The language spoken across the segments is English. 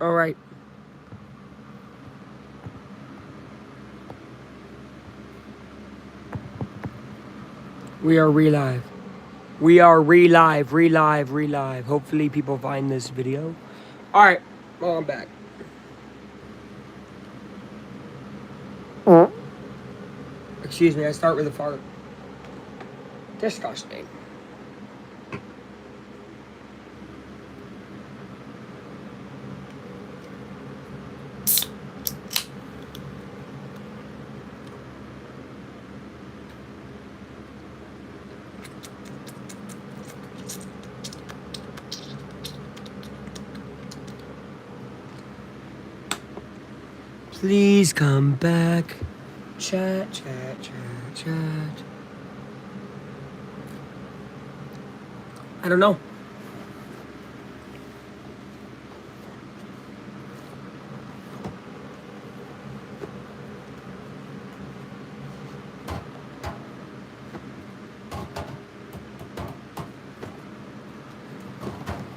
All right. We are relive. We are relive. Hopefully people find this video. All right. Well, I'm back. Excuse me, I start with a fart. Disgusting. Please come back. Chat. I don't know.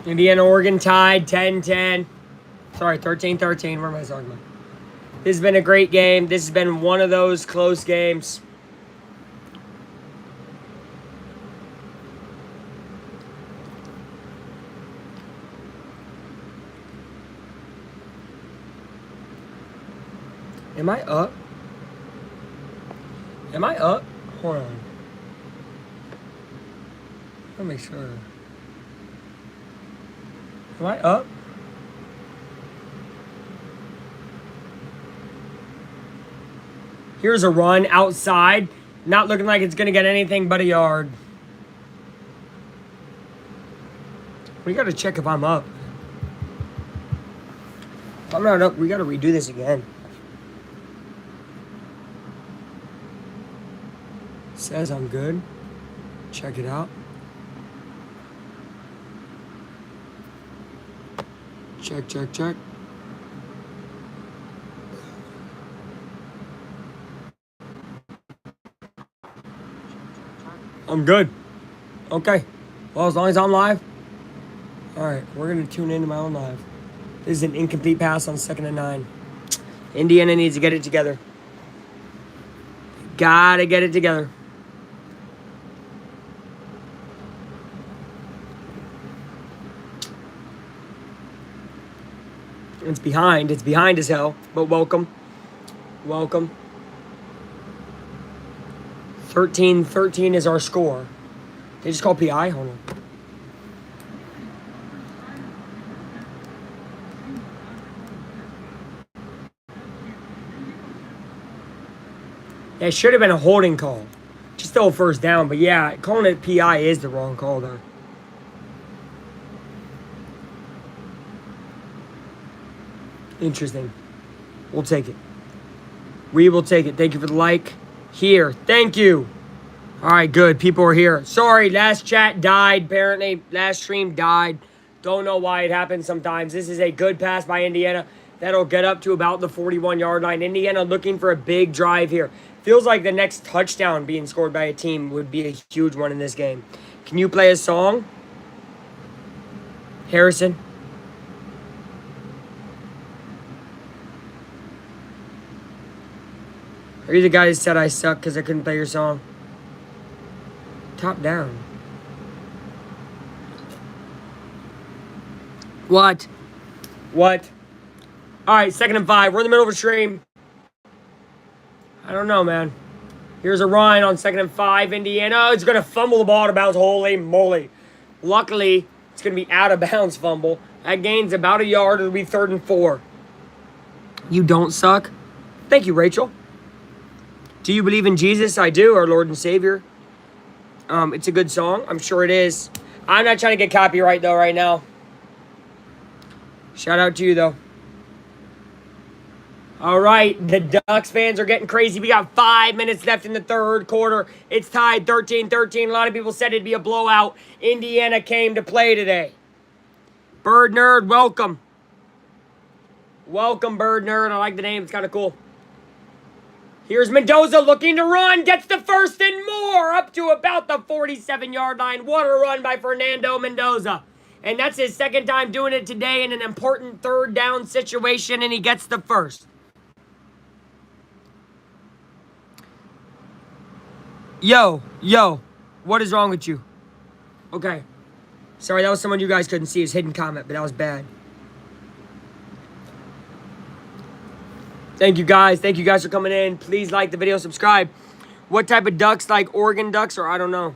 Indiana, Oregon tied 10-10. Sorry, 13-13. Where am I talking about? This has been a great game. This has been one of those close games. Am I up? Am I up? Hold on. Let me make sure. Am I up? Here's a run outside. Not looking like it's going to get anything but a yard. We got to check if I'm up. If I'm not up, we got to redo this again. Says I'm good. Check it out. Check. I'm good. Okay. Well, as long as I'm live. All right, we're going to tune into my own live. This is an incomplete pass on 2nd and 9. Indiana needs to get it together. Gotta get it together. It's behind. It's behind as hell. But welcome. 13-13 is our score. They just call PI? Hold on. Yeah, it should have been a holding call. Just still a first down. But yeah, calling it PI is the wrong call there. Interesting. We'll take it. We will take it. Thank you for the like. Here. Thank you. All right, good. People are here. Sorry, last chat died. Apparently, last stream died. Don't know why it happens sometimes. This is a good pass by Indiana. That'll get up to about the 41-yard line. Indiana looking for a big drive here. Feels like the next touchdown being scored by a team would be a huge one in this game. Can you play a song? Harrison? Are you the guy that said I suck because I couldn't play your song? Top down. What? All right, 2nd and 5. We're in the middle of a stream. I don't know, man. Here's a run on 2nd and 5. Indiana is going to fumble the ball out of bounds. Holy moly. Luckily, it's going to be out of bounds fumble. That gains about a yard. It'll be 3rd and 4. You don't suck? Thank you, Rachel. Do you believe in Jesus? I do, our Lord and Savior. It's a good song. I'm sure it is. I'm not trying to get copyright, though, right now. Shout out to you, though. All right, the Ducks fans are getting crazy. We got 5 minutes left in the 3rd quarter. It's tied 13-13. A lot of people said it'd be a blowout. Indiana came to play today. Bird Nerd, welcome. Welcome, Bird Nerd. I like the name. It's kind of cool. Here's Mendoza looking to run. Gets the 1st and more. Up to about the 47-yard line. What a run by Fernando Mendoza. And that's his second time doing it today in an important third down situation, and he gets the first. Yo, what is wrong with you? Okay. Sorry, that was someone you guys couldn't see, his hidden comment, but that was bad. Thank you guys for coming in. Please like the video, subscribe. What type of ducks? Like Oregon ducks, or I don't know.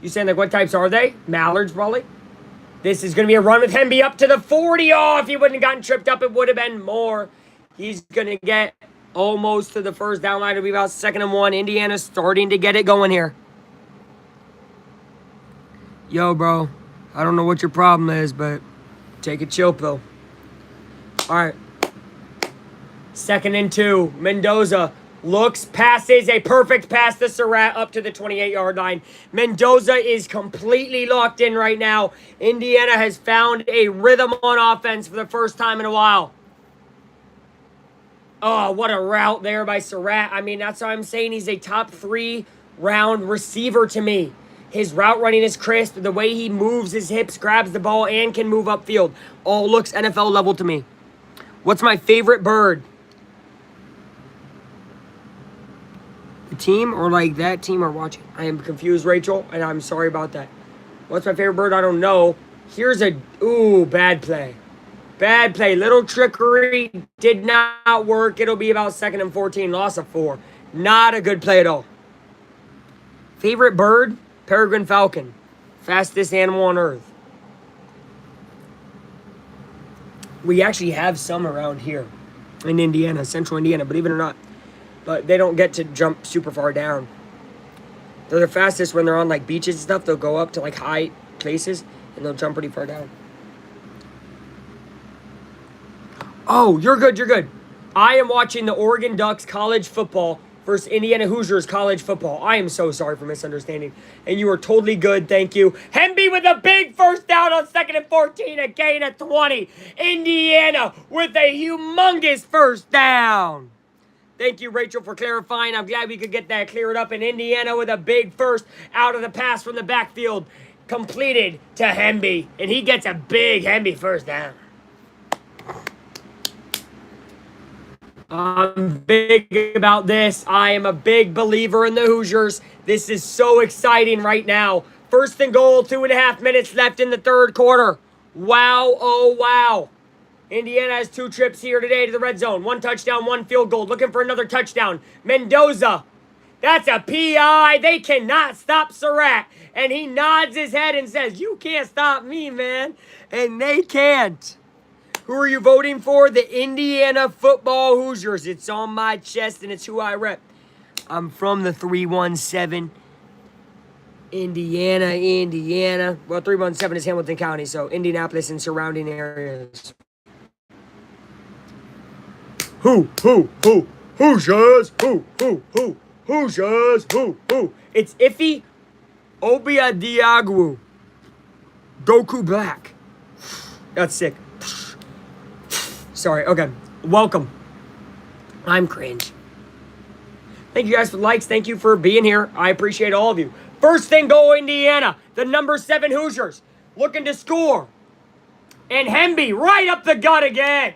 You saying like what types are they? Mallards, probably. This is going to be a run with Hemby up to the 40. Oh, if he wouldn't have gotten tripped up, it would have been more. He's going to get almost to the first down line. It'll be about 2nd and 1. Indiana's starting to get it going here. Yo, bro. I don't know what your problem is, but take a chill pill. All right. 2nd and 2. Mendoza looks, passes, a perfect pass to Surratt up to the 28-yard line. Mendoza is completely locked in right now. Indiana has found a rhythm on offense for the first time in a while. Oh, what a route there by Surratt. I mean, that's why I'm saying he's a top 3 round receiver to me. His route running is crisp. The way he moves his hips, grabs the ball, and can move upfield. All looks NFL level to me. What's my favorite bird? The team or like that team are watching? I am confused, Rachel, and I'm sorry about that. What's my favorite bird? I don't know. Here's a... Ooh, bad play. Bad play. Little trickery. Did not work. It'll be about 2nd and 14. Loss of 4. Not a good play at all. Favorite bird? Peregrine falcon. Fastest animal on earth. We actually have some around here in Indiana, central Indiana, believe it or not. But they don't get to jump super far down. They're the fastest when they're on like beaches and stuff. They'll go up to like high places and they'll jump pretty far down. Oh, you're good. I am watching the Oregon Ducks college football versus Indiana Hoosiers college football. I am so sorry for misunderstanding. And you are totally good, thank you. Hemby with a big first down on 2nd and 14, a gain of 20. Indiana with a humongous first down. Thank you, Rachel, for clarifying. I'm glad we could get that cleared up. In Indiana with a big first out of the pass from the backfield. Completed to Hemby. And he gets a big Hemby first down. I'm big about this. I am a big believer in the Hoosiers. This is so exciting right now. 1st and goal, 2.5 minutes left in the 3rd quarter. Wow, oh wow. Indiana has 2 trips here today to the red zone. 1 touchdown, 1 field goal. Looking for another touchdown. Mendoza. That's a PI. They cannot stop Surratt. And he nods his head and says, you can't stop me, man. And they can't. Who are you voting for? The Indiana football Hoosiers. It's on my chest and it's who I rep. I'm from the 317. Indiana. Well, 317 is Hamilton County, so Indianapolis and surrounding areas. Hoosiers, Hoosiers, It's Iffy Obiadiagwu. Goku Black. That's sick. Sorry, okay. Welcome. I'm cringe. Thank you guys for the likes. Thank you for being here. I appreciate all of you. 1st and goal, Indiana. The number 7 Hoosiers looking to score. And Hemby right up the gut again.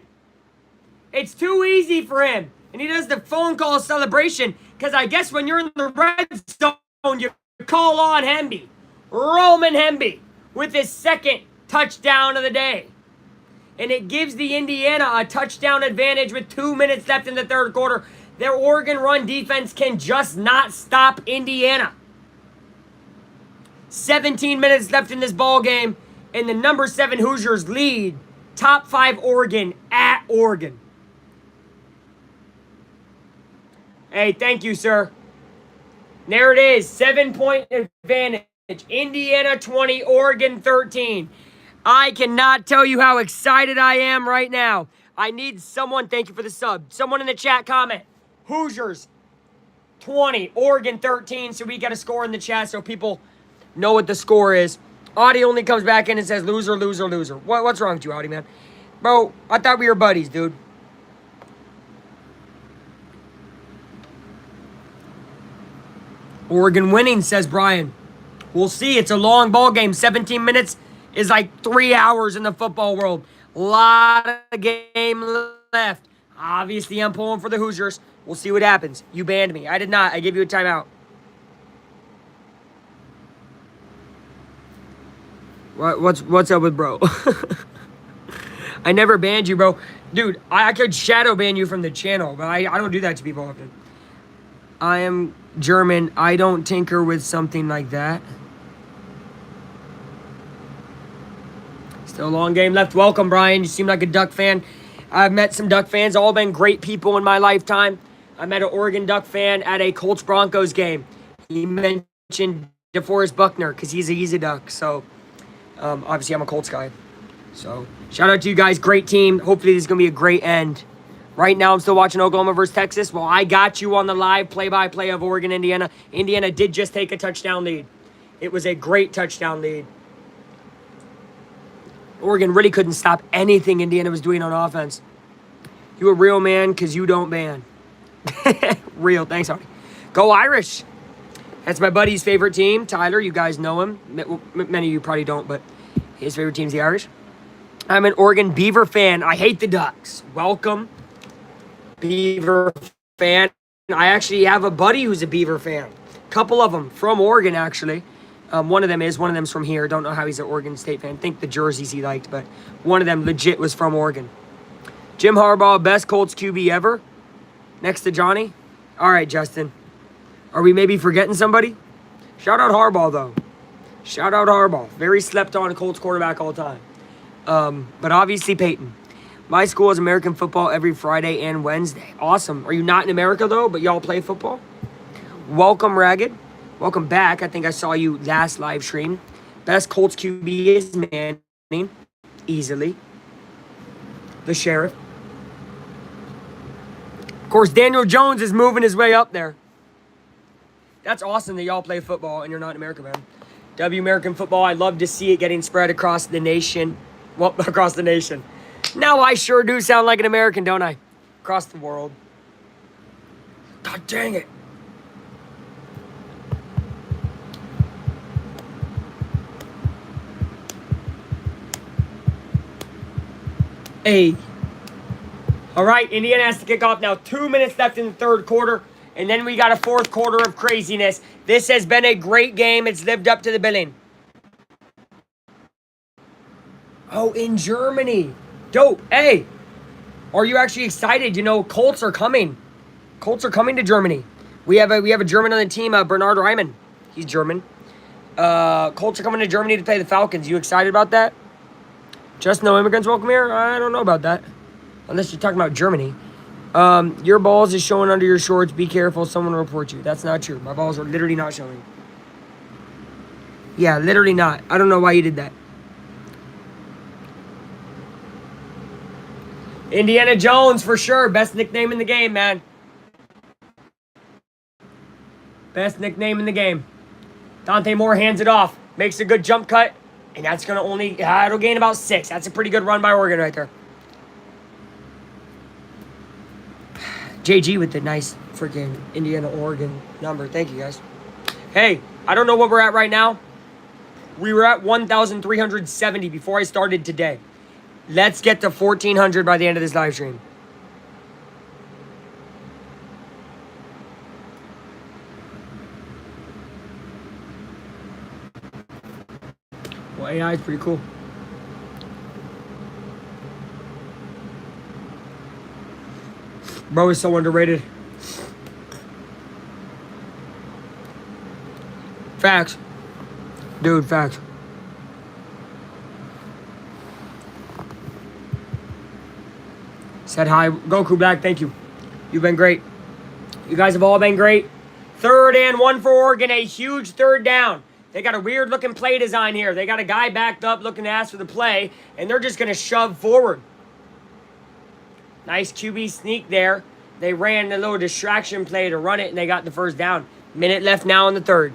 It's too easy for him. And he does the phone call celebration because I guess when you're in the red zone, you call on Hemby. Roman Hemby with his 2nd touchdown of the day. And it gives the Indiana a touchdown advantage with 2 minutes left in the 3rd quarter. Their Oregon run defense can just not stop Indiana. 17 minutes left in this ball game, and the number 7 Hoosiers lead top 5 Oregon at Oregon. Hey, thank you, sir. There it is, 7-point advantage. Indiana 20, Oregon 13. I cannot tell you how excited I am right now. I need someone, thank you for the sub. Someone in the chat comment. Hoosiers 20, Oregon 13. So we got a score in the chat so people know what the score is. Audie only comes back in and says loser, loser, loser. What's wrong with you, Audie, man? Bro, I thought we were buddies, dude. Oregon winning, says Brian. We'll see. It's a long ball game. 17 minutes is like 3 hours in the football world. A lot of game left. Obviously, I'm pulling for the Hoosiers. We'll see what happens. You banned me. I did not. I gave you a timeout. What's up with bro? I never banned you, bro. Dude, I could shadow ban you from the channel, but I don't do that to people often. I am German. I don't tinker with something like that. Still a long game left. Welcome, Brian. You seem like a Duck fan. I've met some Duck fans. All been great people in my lifetime. I met an Oregon Duck fan at a Colts-Broncos game. He mentioned DeForest Buckner because he's a Duck. So, obviously, I'm a Colts guy. So, shout out to you guys. Great team. Hopefully, this is going to be a great end. Right now, I'm still watching Oklahoma versus Texas. Well, I got you on the live play-by-play of Oregon, Indiana. Indiana did just take a touchdown lead. It was a great touchdown lead. Oregon really couldn't stop anything Indiana was doing on offense. You a real man because you don't ban. Real. Thanks, Artie. Go Irish. That's my buddy's favorite team. Tyler, you guys know him. Many of you probably don't, but his favorite team's the Irish. I'm an Oregon Beaver fan. I hate the Ducks. Welcome, Beaver fan. I actually have a buddy who's a Beaver fan. Couple of them from Oregon, actually. One of them's from here. Don't know how he's an Oregon State fan. Think the jerseys he liked, but one of them legit was from Oregon. Jim Harbaugh, best Colts QB ever. Next to Johnny. All right, Justin. Are we maybe forgetting somebody? Shout out Harbaugh, though. Shout out Harbaugh. Very slept on Colts quarterback all time. But obviously Peyton. My school has American football every Friday and Wednesday. Awesome. Are you not in America, though, but y'all play football? Welcome, Ragged. Welcome back. I think I saw you last live stream. Best Colts QB is Manning. Easily. The Sheriff. Of course, Daniel Jones is moving his way up there. That's awesome that y'all play football and you're not in America, man. W American football. I love to see it getting spread across the nation. Well, across the nation. Now I sure do sound like an American, don't I? Across the world. God dang it. Hey. All right, Indiana has to kick off now. 2 minutes left in the third quarter, and then we got a fourth quarter of craziness. This has been a great game. It's lived up to the billing. Oh, in Germany. Dope. Hey, are you actually excited? You know, Colts are coming. Colts are coming to Germany. We have a German on the team, Bernard Reimann. He's German. Colts are coming to Germany to play the Falcons. You excited about that? Just no immigrants welcome here? I don't know about that. Unless you're talking about Germany. Your balls is showing under your shorts. Be careful. Someone will report you. That's not true. My balls are literally not showing. Yeah, literally not. I don't know why you did that. Indiana Jones, for sure. Best nickname in the game, man. Best nickname in the game. Dante Moore hands it off. Makes a good jump cut. And that's going to only... it'll gain about 6. That's a pretty good run by Oregon right there. JG with the nice freaking Indiana-Oregon number. Thank you, guys. Hey, I don't know what we're at right now. We were at 1,370 before I started today. Let's get to 1,400 by the end of this live stream. Well, AI is pretty cool. Bro is so underrated. Facts. Dude, facts. Said hi. Goku back. Thank you. You've been great. You guys have all been great. 3rd and 1 for Oregon. A huge 3rd down. They got a weird looking play design here. They got a guy backed up looking to ask for the play, and they're just going to shove forward. Nice QB sneak there. They ran a little distraction play to run it, and they got the 1st down. Minute left now in the 3rd.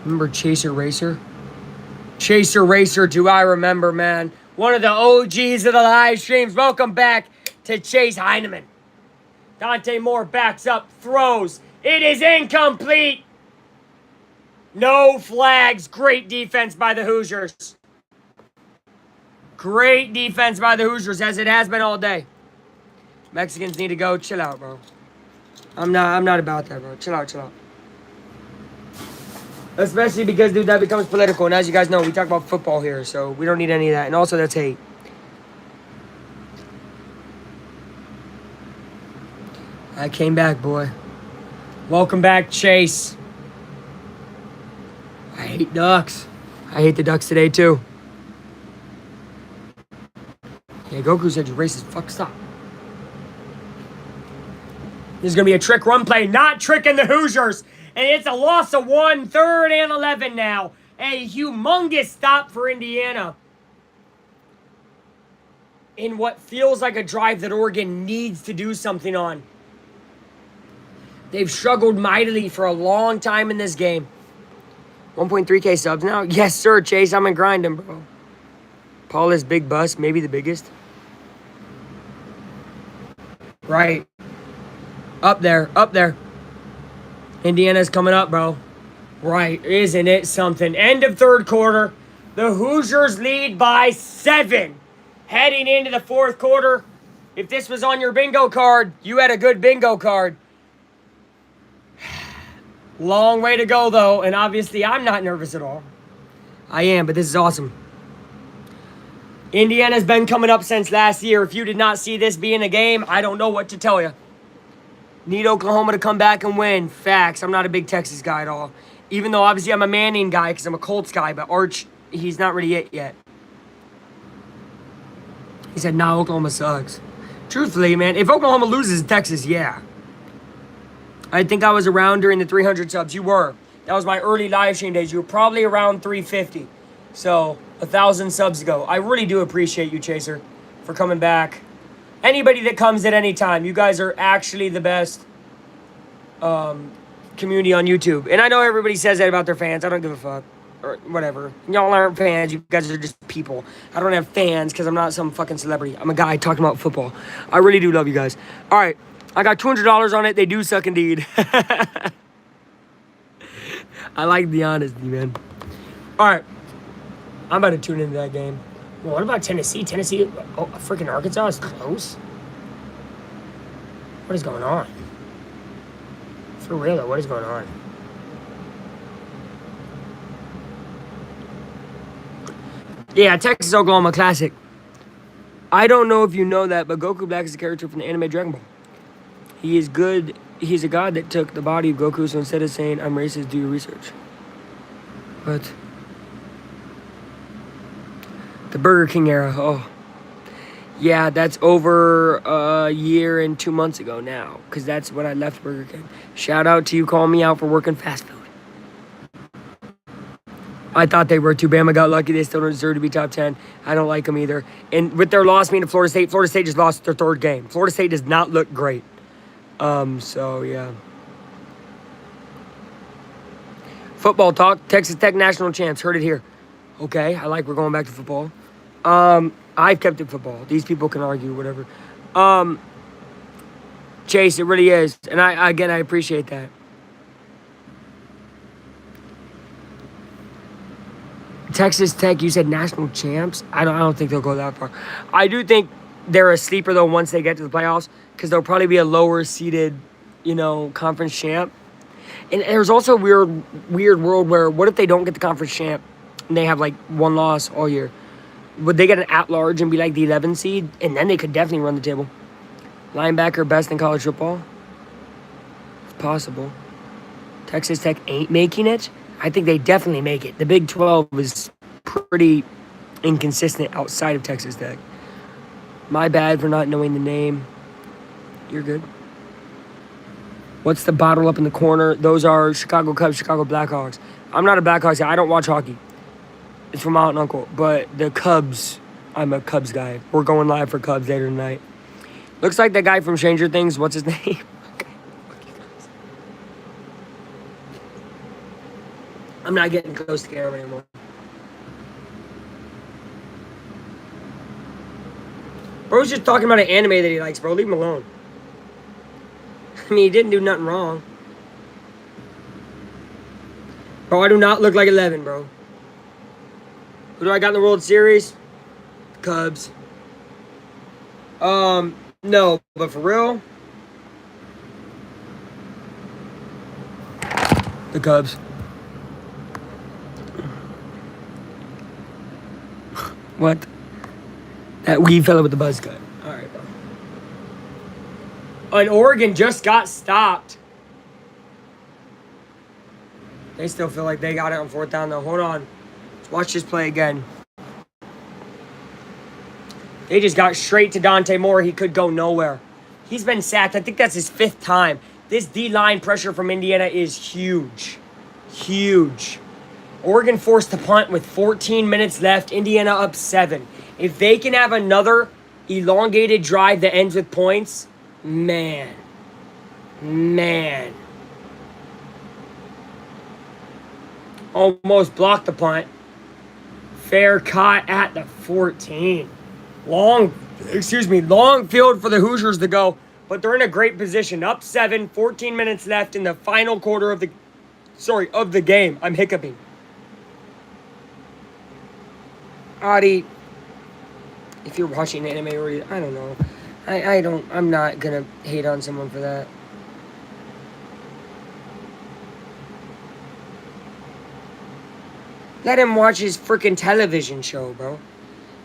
Remember Chaser Racer? Chaser Racer, do I remember, man. one of the OGs of the live streams. Welcome back to Chase Heineman. Dante Moore backs up, throws. It is incomplete. No flags. Great defense by the Hoosiers. Great defense by the Hoosiers, as it has been all day. Mexicans need to go. Chill out, bro. I'm not about that, bro. Chill out, chill out. Especially because, dude, that becomes political. And as you guys know, we talk about football here, so we don't need any of that. And also, that's hate. I came back, boy. Welcome back, Chase. I hate Ducks. I hate the Ducks today, too. Yeah, Goku said you're racist. Fuck, stop. This is going to be a trick run play, not tricking the Hoosiers. And it's a loss of 1, 3rd and 11 now. A humongous stop for Indiana. In what feels like a drive that Oregon needs to do something on. They've struggled mightily for a long time in this game. 1.3K subs now? Yes, sir, Chase. I'm in grinding, bro. Paula's big bus, maybe the biggest. Right. Up there, up there. Indiana's coming up, bro. Right, isn't it something? End of 3rd quarter. The Hoosiers lead by 7. Heading into the 4th quarter. If this was on your bingo card, you had a good bingo card. Long way to go, though. And obviously, I'm not nervous at all. I am, but this is awesome. Indiana's been coming up since last year. If you did not see this being a game, I don't know what to tell you. Need Oklahoma to come back and win. Facts. I'm not a big Texas guy at all. Even though, obviously, I'm a Manning guy because I'm a Colts guy. But Arch, he's not really it yet. He said, nah, Oklahoma sucks. Truthfully, man, if Oklahoma loses to Texas, yeah. I think I was around during the 300 subs. You were. That was my early live stream days. You were probably around 350. So, 1,000 subs ago. I really do appreciate you, Chaser, for coming back. Anybody that comes at any time, you guys are actually the best community on YouTube. And I know everybody says that about their fans. I don't give a fuck. Or whatever. Y'all aren't fans. You guys are just people. I don't have fans because I'm not some fucking celebrity. I'm a guy talking about football. I really do love you guys. All right. I got $200 on it. They do suck indeed. I like the honesty, man. All right. I'm about to tune into that game. Well, what about Tennessee? Tennessee, oh, freaking Arkansas is close. What is going on? For real, though, what is going on? Yeah, Texas Oklahoma Classic. I don't know if you know that, but Goku Black is a character from the anime Dragon Ball. He is good. He's a god that took the body of Goku, so instead of saying, I'm racist, do your research. What? The Burger King era. Oh. Yeah, that's over a year and 2 months ago now, because that's when I left Burger King. Shout out to you calling me out for working fast food. I thought they were too. Bama got lucky. They still don't deserve to be top 10. I don't like them either. And with their loss being to Florida State just lost their 3rd game. Florida State does not look great. So, yeah. Football talk. Texas Tech national champs. Heard it here. Okay, I like we're going back to football. I've kept it football. These people can argue, whatever. Chase, it really is. And I appreciate that. Texas Tech, you said national champs? I don't think they'll go that far. I do think they're a sleeper, though, once they get to the playoffs, because they'll probably be a lower-seeded, conference champ. And there's also a weird world where, what if they don't get the conference champ and they have, 1 loss all year? Would they get an at-large and be, the 11th seed? And then they could definitely run the table. Linebacker best in college football? It's possible. Texas Tech ain't making it? I think they definitely make it. The Big 12 is pretty inconsistent outside of Texas Tech. My bad for not knowing the name. You're good. What's the bottle up in the corner? Those are Chicago Cubs, Chicago Blackhawks. I'm not a Blackhawks guy. I don't watch hockey. It's from Aunt and Uncle. But the Cubs, I'm a Cubs guy. We're going live for Cubs later tonight. Looks like that guy from Stranger Things. What's his name? I'm not getting close to camera anymore. Bro's just talking about an anime that he likes, bro. Leave him alone. I mean, he didn't do nothing wrong. Bro, I do not look like 11, bro. Who do I got in the World Series? Cubs. No, but for real, the Cubs. What? That wee fella with the buzz cut. All right, bro. And Oregon just got stopped. They still feel like they got it on 4th down, though. Hold on. Let's watch this play again. They just got straight to Dante Moore. He could go nowhere. He's been sacked. I think that's his 5th time. This D-line pressure from Indiana is huge. Huge. Oregon forced to punt with 14 minutes left. Indiana up 7. If they can have another elongated drive that ends with points, man. Almost blocked the punt. Fair caught at the 14. Long field for the Hoosiers to go, but they're in a great position. Up 7, 14 minutes left in the final quarter of the game. I'm hiccuping. Adi, if you're watching anime or I don't know. I'm not gonna hate on someone for that. Let him watch his freaking television show, bro.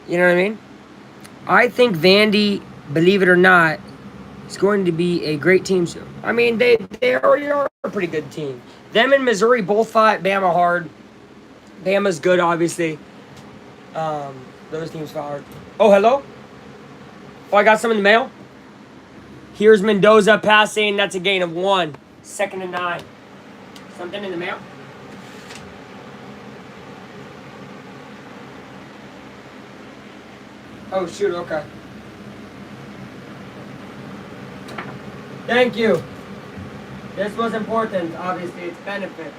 You know what I mean? I think Vandy, believe it or not, is going to be a great team soon. I mean, they already are a pretty good team. Them and Missouri both fought Bama hard. Bama's good, obviously. Those teams fought hard. Oh, hello? Oh, I got some in the mail. Here's Mendoza passing. That's a gain of 1. 2nd and 9. Something in the mail? Oh, shoot, okay. Thank you. This was important, obviously, it's benefits.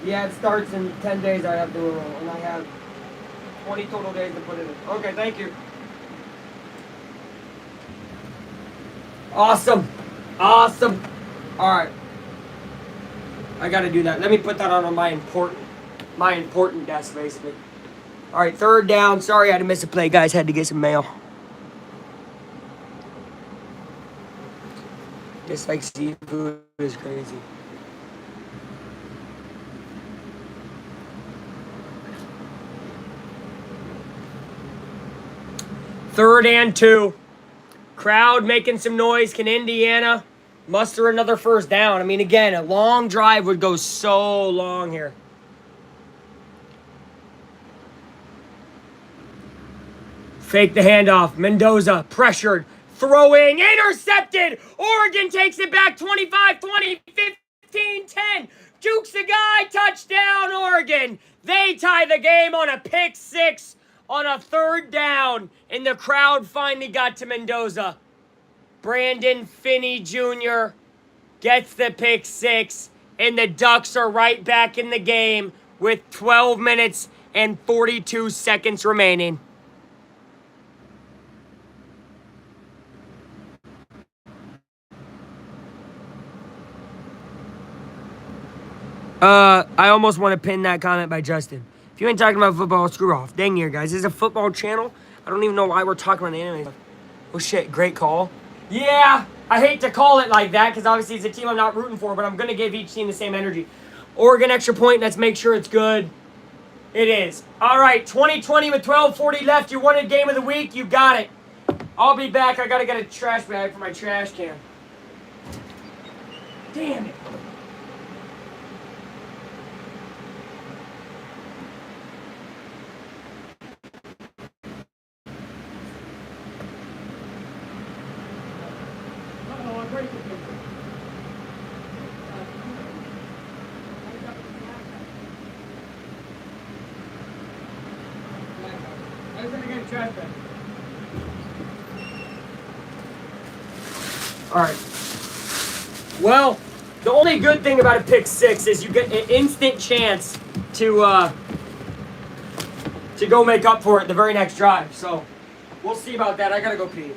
Yeah, it starts in 10 days I have to enroll, and I have 20 total days to put it in. Okay, thank you. Awesome. Awesome. All right. I got to do that. Let me put that on my important desk, basically. All right, 3rd down. Sorry I had to miss a play, guys. Had to get some mail. Just like seafood is crazy. Third and 2. Crowd making some noise. Can Indiana muster another 1st down? I mean, again, a long drive would go so long here. Fake the handoff. Mendoza pressured. Throwing. Intercepted. Oregon takes it back. 25, 20, 15, 10. Jukes the guy. Touchdown, Oregon. They tie the game on a pick 6 on a 3rd down. And the crowd finally got to Mendoza. Brandon Finney Jr. gets the pick 6. And the Ducks are right back in the game with 12 minutes and 42 seconds remaining. I almost want to pin that comment by Justin. If you ain't talking about football, screw off. Dang here, guys. This is a football channel. I don't even know why we're talking about anime. Oh, shit. Great call. Yeah, I hate to call it like that because obviously it's a team I'm not rooting for, but I'm going to give each team the same energy. Oregon extra point. Let's make sure it's good. It is. All right, 2020 with 12:40 left. You wanted game of the week. You got it. I'll be back. I got to get a trash bag for my trash can. Damn it. All right. Well, the only good thing about a pick 6 is you get an instant chance to to go make up for it the very next drive. So we'll see about that. I got to go pee.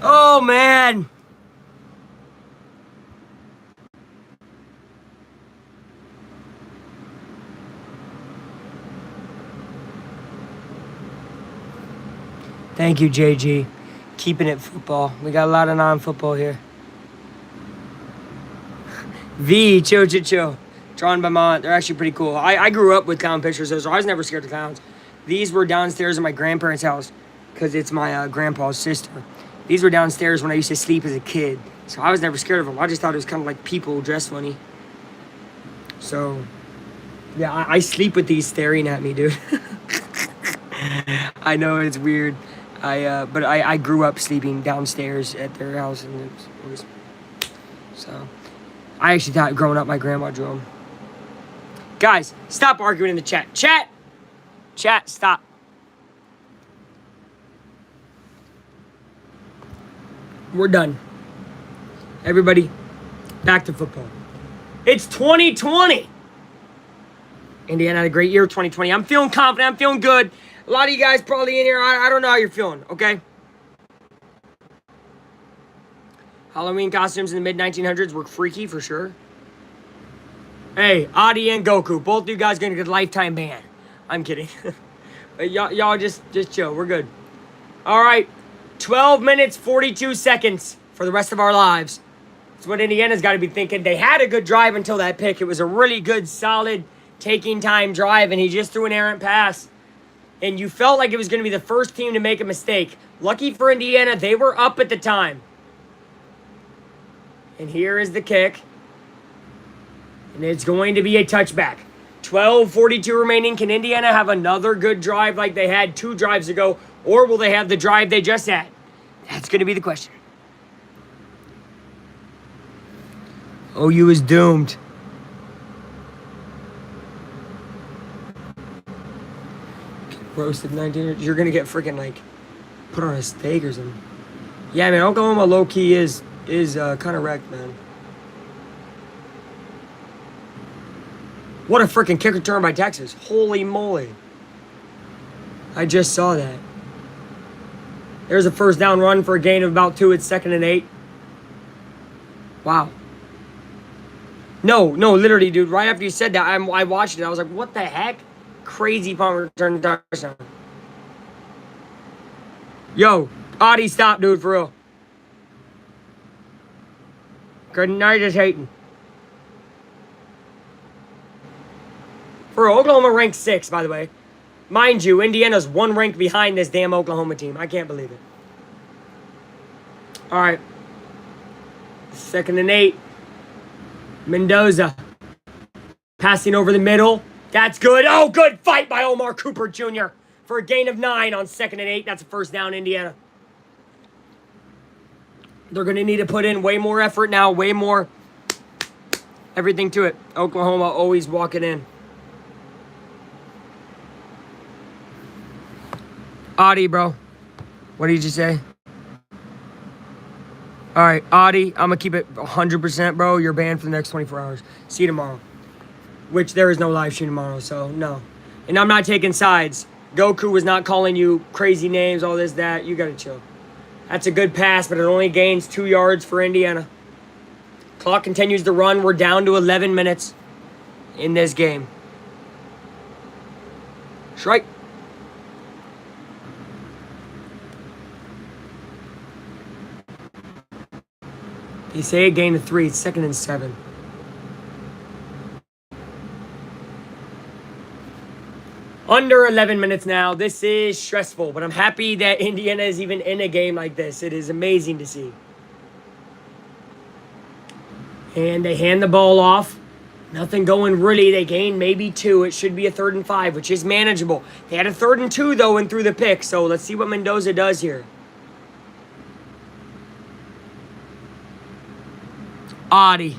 Oh, man. Thank you, JG. Keeping it football. We got a lot of non-football here. V, chill. Drawn by Mont. They're actually pretty cool. I grew up with clown pictures, so I was never scared of clowns. These were downstairs in my grandparents' house because it's my grandpa's sister. These were downstairs when I used to sleep as a kid. So I was never scared of them. I just thought it was kind of like people dressed funny. So, yeah, I sleep with these staring at me, dude. I know it's weird. But I grew up sleeping downstairs at their house, and it was so. I actually thought growing up my grandma drew them. Guys, stop arguing in the chat. Chat, stop. We're done. Everybody, back to football. It's 2020. Indiana had a great year, 2020. I'm feeling confident. I'm feeling good. A lot of you guys probably in here, I don't know how you're feeling, okay? Halloween costumes in the mid-1900s were freaky for sure. Hey, Adi and Goku, both of you guys gonna get a lifetime ban. I'm kidding. y'all just chill. We're good. All right, 12 minutes, 42 seconds for the rest of our lives. That's what Indiana's got to be thinking. They had a good drive until that pick. It was a really good, solid, taking time drive, and he just threw an errant pass. And you felt like it was going to be the first team to make a mistake. Lucky for Indiana, they were up at the time. And here is the kick. And it's going to be a touchback. 12:42 remaining. Can Indiana have another good drive like they had 2 drives ago? Or will they have the drive they just had? That's going to be the question. OU is doomed. Roasted 19. You're going to get freaking, like, put on a steak or something. Yeah, man, Oklahoma low-key is kind of wrecked, man. What a freaking kick return by Texas. Holy moly. I just saw that. There's a first down run for a gain of about 2. It's 2nd and 8. Wow. No, literally, dude. Right after you said that, I watched it. I was like, what the heck? Crazy punt return touchdown. Yo, Adi, stop, dude, for real. Good night, just hating. For Oklahoma ranked 6, by the way. Mind you, Indiana's 1 rank behind this damn Oklahoma team. I can't believe it. All right. 2nd and 8. Mendoza. Passing over the middle. That's good. Oh, good fight by Omar Cooper Jr. for a gain of 9 on 2nd and 8. That's a first down, Indiana. They're going to need to put in way more effort now, way more everything to it. Oklahoma always walking in. Adi, bro. What did you say? All right, Adi, I'm going to keep it 100%, bro. You're banned for the next 24 hours. See you tomorrow. Which there is no live stream tomorrow, so no. And I'm not taking sides. Goku was not calling you crazy names, all this, that. You got to chill. That's a good pass, but it only gains 2 yards for Indiana. Clock continues to run. We're down to 11 minutes in this game. Strike. You say a gain of 3. It's 2nd and 7. Under 11 minutes now. This is stressful, but I'm happy that Indiana is even in a game like this. It is amazing to see. And they hand the ball off. Nothing going really. They gain maybe 2. It should be a 3rd and 5, which is manageable. They had a 3rd and 2, though, and threw the pick. So let's see what Mendoza does here. Adi.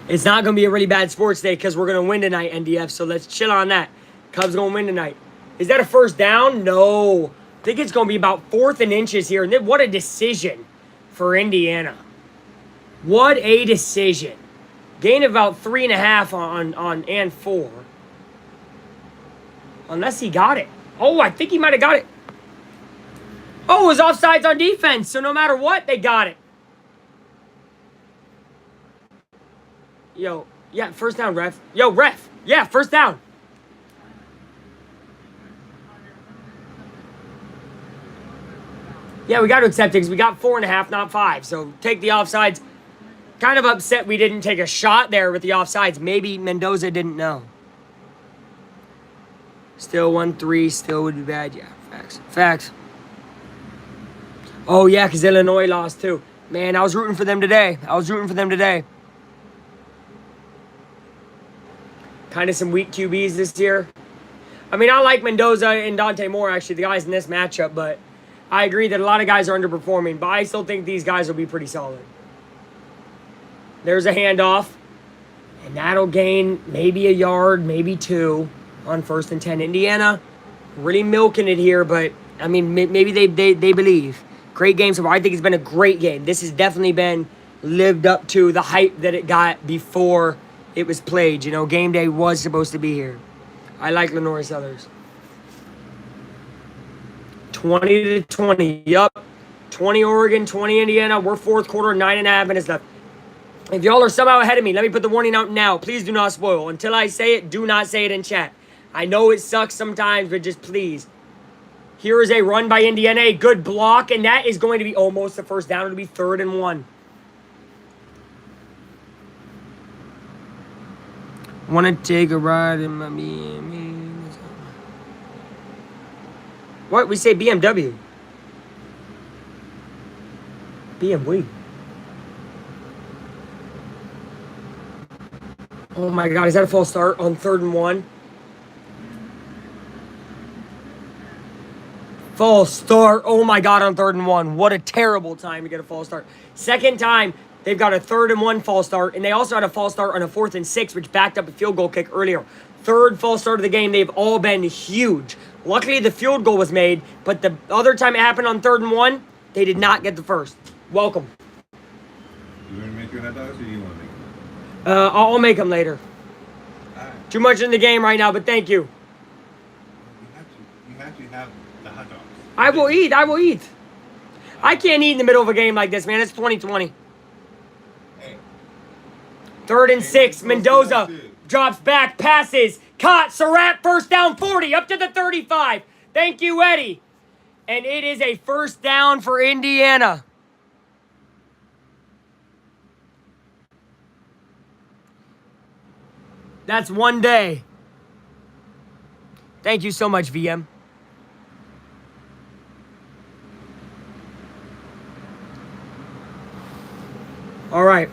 It's not going to be a really bad sports day because we're going to win tonight, NDF. So let's chill on that. Cubs going to win tonight. Is that a first down? No. I think it's going to be about 4th and inches here. And then what a decision for Indiana. What a decision. Gain of about 3.5 on and 4. Unless he got it. Oh, I think he might have got it. Oh, it was offsides on defense. So no matter what, they got it. Yo, yeah, first down, ref. Yo, ref. Yeah, first down. Yeah, we got to accept it because we got 4.5, not 5. So take the offsides. Kind of upset we didn't take a shot there with the offsides. Maybe Mendoza didn't know. Still 1-3. Still would be bad. Yeah, facts. Facts. Oh, yeah, because Illinois lost too. Man, I was rooting for them today. Kind of some weak QBs this year. I mean, I like Mendoza and Dante Moore, actually, the guys in this matchup, but I agree that a lot of guys are underperforming, but I still think these guys will be pretty solid. There's a handoff, and that'll gain maybe a yard, maybe 2 on 1st and 10. Indiana really milking it here, but, I mean, maybe they believe. Great game so far. I think it's been a great game. This has definitely been lived up to the hype that it got before it was played. You know, game day was supposed to be here. I like Lenore Southers. 20-20. Yup. 20 Oregon, 20 Indiana. We're 4th quarter, 9.5 minutes left. If y'all are somehow ahead of me, let me put the warning out now. Please do not spoil. Until I say it, do not say it in chat. I know it sucks sometimes, but just please. Here is a run by Indiana. A good block, and that is going to be almost the first down. It'll be 3rd and 1. Want to take a ride in my BMW? What? We say BMW. BMW. Oh my God, is that a false start on 3rd and 1? False start. Oh my God, on 3rd and 1. What a terrible time to get a false start. Second time, they've got a 3rd and 1 false start, and they also had a false start on a 4th and 6, which backed up a field goal kick earlier. 3rd false start of the game. They've all been huge. Luckily, the field goal was made, but the other time it happened on 3rd and 1, they did not get the first. Welcome. You want to make your hot dogs, or you want to make them? I'll make them later. All right. Too much in the game right now, but thank you. You have to have the hot dogs. I will eat. I can't eat in the middle of a game like this, man. It's 2020. Hey. 3rd and 6. Hey, Mendoza drops back, passes. Caught. Surratt, first down, 40, up to the 35. Thank you, Eddie. And it is a first down for Indiana. That's one day. Thank you so much, VM. All right.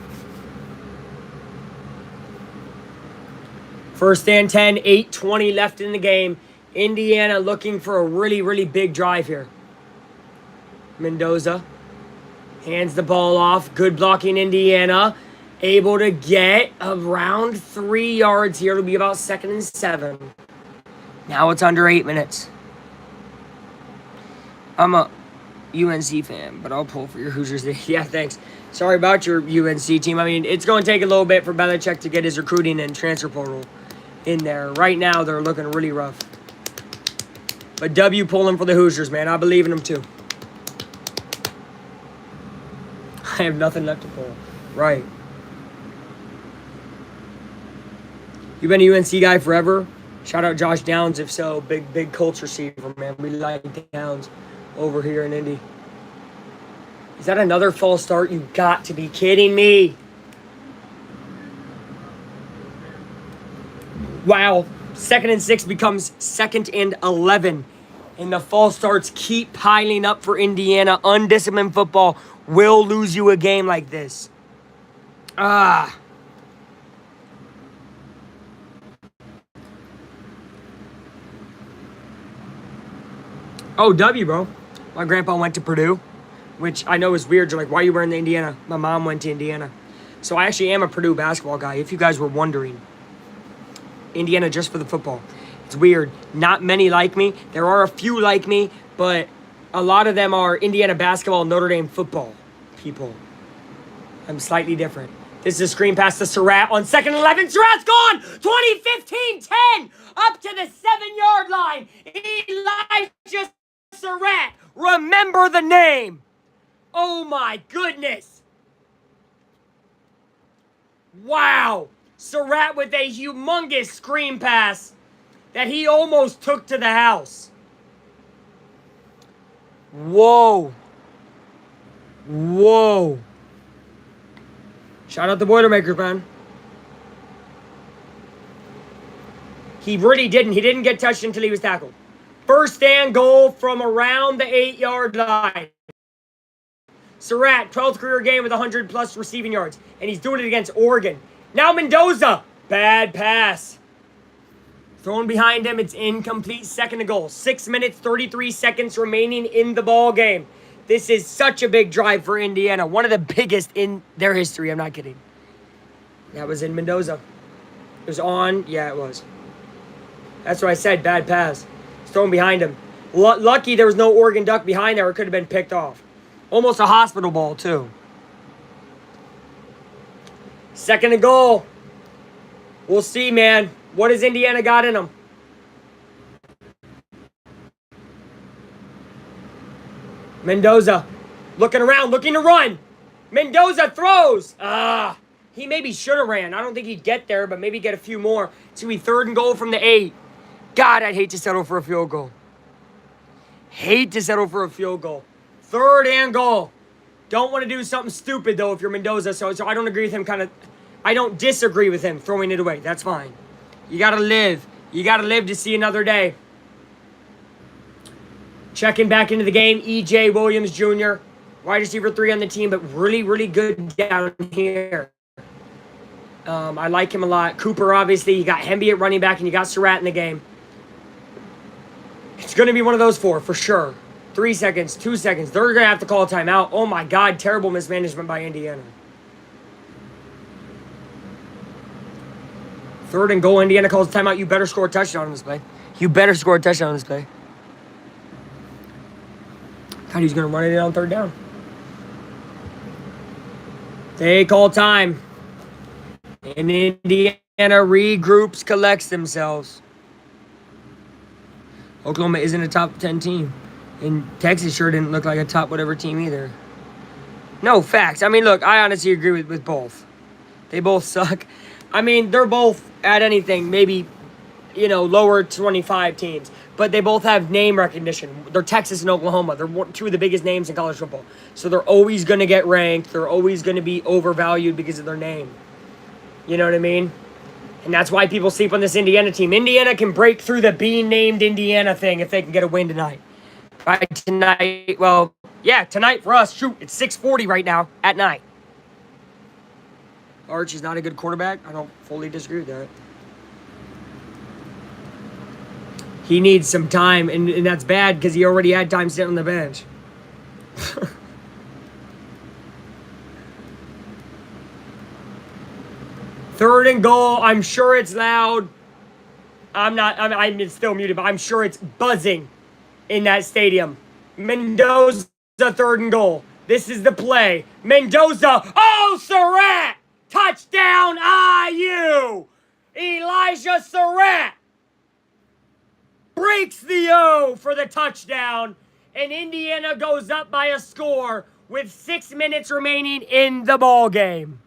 First and 10, 8:20 left in the game. Indiana looking for a really, really big drive here. Mendoza hands the ball off. Good blocking, Indiana. Able to get around 3 yards here. It'll be about 2nd and 7. Now it's under 8 minutes. I'm a UNC fan, but I'll pull for your Hoosiers. Yeah, thanks. Sorry about your UNC team. I mean, it's going to take a little bit for Belichick to get his recruiting and transfer portal in there. Right now, they're looking really rough. But W pulling for the Hoosiers, man. I believe in them, too. I have nothing left to pull. Right. You been a UNC guy forever? Shout out Josh Downs, if so. Big Colts receiver, man. We like Downs. over here in Indy. Is that another false start? You got to be kidding me. Wow. 2nd and 6 becomes 2nd and 11. And the false starts keep piling up for Indiana. Undisciplined football will lose you a game like this. Ah. Oh, W, bro. My grandpa went to Purdue, which I know is weird. You're like, why are you wearing the Indiana? My mom went to Indiana. So I actually am a Purdue basketball guy, if you guys were wondering. Indiana just for the football. It's weird. Not many like me. There are a few like me, but a lot of them are Indiana basketball, Notre Dame football people. I'm slightly different. This is a screen pass to Surratt on 2nd and 11. Surratt's gone! 20-15-10! Up to the 7-yard line. Elijah Surratt. Remember the name. Oh my goodness. Wow. Surratt with a humongous screen pass that he almost took to the house. Whoa. Whoa. Shout out the Boilermakers, man. He really didn't. He didn't get touched until he was tackled. 1st and goal from around the 8-yard line. Surratt, 12th career game with 100-plus receiving yards. And he's doing it against Oregon. Now Mendoza. Bad pass. Thrown behind him. It's incomplete. 2nd and goal. 6 minutes, 33 seconds remaining in the ball game. This is such a big drive for Indiana. One of the biggest in their history. I'm not kidding. That was in Mendoza. It was on. Yeah, it was. That's what I said. Bad pass. It's thrown behind him. Lucky there was no Oregon Duck behind there. It could have been picked off. Almost a hospital ball, too. 2nd and goal. We'll see, man. What has Indiana got in them? Mendoza looking around, looking to run. Mendoza throws. He maybe should have ran. I don't think he'd get there, but maybe get a few more. It's going to be 3rd and goal from the 8. God, I'd hate to settle for a field goal. Hate to settle for a field goal. 3rd and goal. Don't want to do something stupid, though, if you're Mendoza. So I don't agree with him I don't disagree with him throwing it away. That's fine. You got to live. You got to live to see another day. Checking back into the game, E.J. Williams Jr., wide receiver 3 on the team, but really, really good down here. I like him a lot. Cooper, obviously. You got Hemby at running back, and you got Surratt in the game. It's going to be one of those 4, for sure. 3 seconds, 2 seconds. They're going to have to call a timeout. Oh, my God. Terrible mismanagement by Indiana. 3rd and goal. Indiana calls a timeout. You better score a touchdown on this play. You better score a touchdown on this play. God, he's going to run it in on 3rd down. They call time. And Indiana regroups, collects themselves. Oklahoma isn't a top 10 team. And Texas sure didn't look like a top whatever team either. No, facts. I mean, look, I honestly agree with both. They both suck. I mean, they're both at anything, maybe, lower 25 teams. But they both have name recognition. They're Texas and Oklahoma. They're 2 of the biggest names in college football. So they're always going to get ranked. They're always going to be overvalued because of their name. You know what I mean? And that's why people sleep on this Indiana team. Indiana can break through the being named Indiana thing if they can get a win tonight. By tonight, well, yeah, tonight for us, shoot, it's 6:40 right now at night. Arch is not a good quarterback. I don't fully disagree with that. He needs some time, and that's bad because he already had time sitting on the bench. 3rd and goal. I'm sure it's loud. I'm still muted, but I'm sure it's buzzing in that stadium. Mendoza, 3rd and goal. This is the play. Mendoza. Oh, Surratt. Touchdown, IU. Elijah Surratt breaks the O for the touchdown. And Indiana goes up by a score with 6 minutes remaining in the ball game.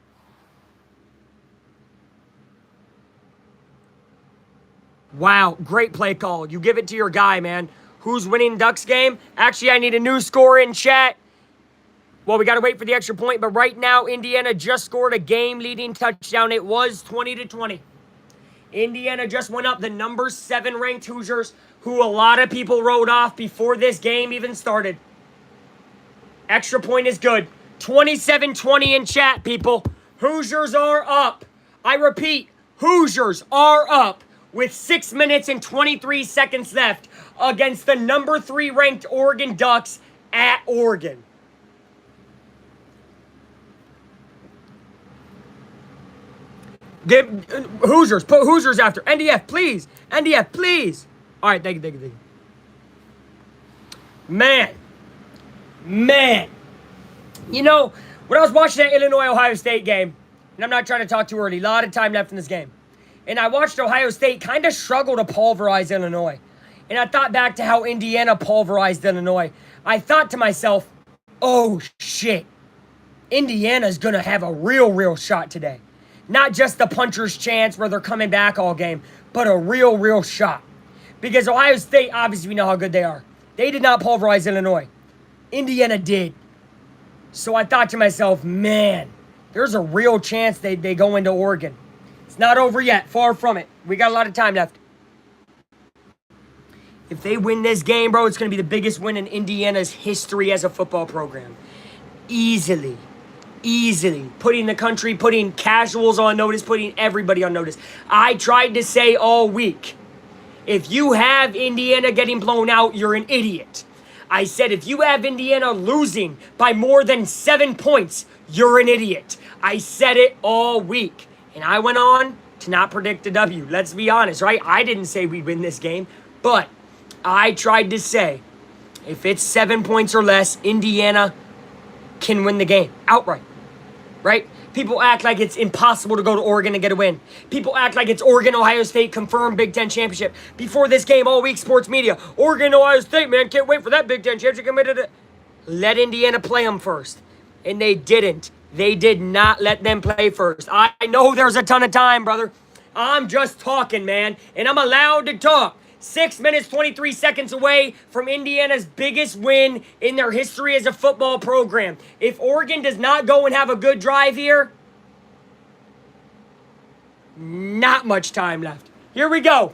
Wow, great play call. You give it to your guy, man. who's winning Ducks game. Actually, I need a new score in chat. Well, we got to wait for the extra point, but right now, Indiana just scored a game-leading touchdown. It was 20-20. Indiana just went up the number 7 ranked Hoosiers, who a lot of people wrote off before this game even started. Extra point is good. 27-20 in chat, people. Hoosiers are up. I repeat, Hoosiers are up with 6 minutes and 23 seconds left against the number 3 ranked Oregon Ducks at Oregon. Give Hoosiers, put Hoosiers after. NDF, please. NDF, please. All right, thank you. Man. You know, when I was watching that Illinois-Ohio State game, and I'm not trying to talk too early, a lot of time left in this game, and I watched Ohio State kind of struggle to pulverize Illinois. And I thought back to how Indiana pulverized Illinois. I thought to myself, oh, shit. Indiana's going to have a real shot today. Not just the puncher's chance where they're coming back all game, but a real shot. Because Ohio State, obviously, we know how good they are. They did not pulverize Illinois. Indiana did. So I thought to myself, man, there's a real chance they go into Oregon. It's not over yet. Far from it. We got a lot of time left. If they win this game, bro, it's going to be the biggest win in Indiana's history as a football program. Easily. Putting the country, putting casuals on notice, putting everybody on notice. I tried to say all week, if you have Indiana getting blown out, you're an idiot. I said, if you have Indiana losing by more than 7 points, you're an idiot. I said it all week. And I went on to not predict a W. Let's be honest, right? I didn't say we'd win this game, but I tried to say, if it's 7 points or less, Indiana can win the game outright, right? People act like it's impossible to go to Oregon and get a win. People act like it's Oregon, Ohio State, confirmed Big Ten championship. Before this game, all week, sports media, Oregon, Ohio State, man, can't wait for that Big Ten championship. Let Indiana play them first. And they didn't. They did not let them play first. I know there's a ton of time, brother. I'm just talking, man, and I'm allowed to talk. 6 minutes, 23 seconds away from Indiana's biggest win in their history as a football program. If Oregon does not go and have a good drive here, not much time left. Here we go.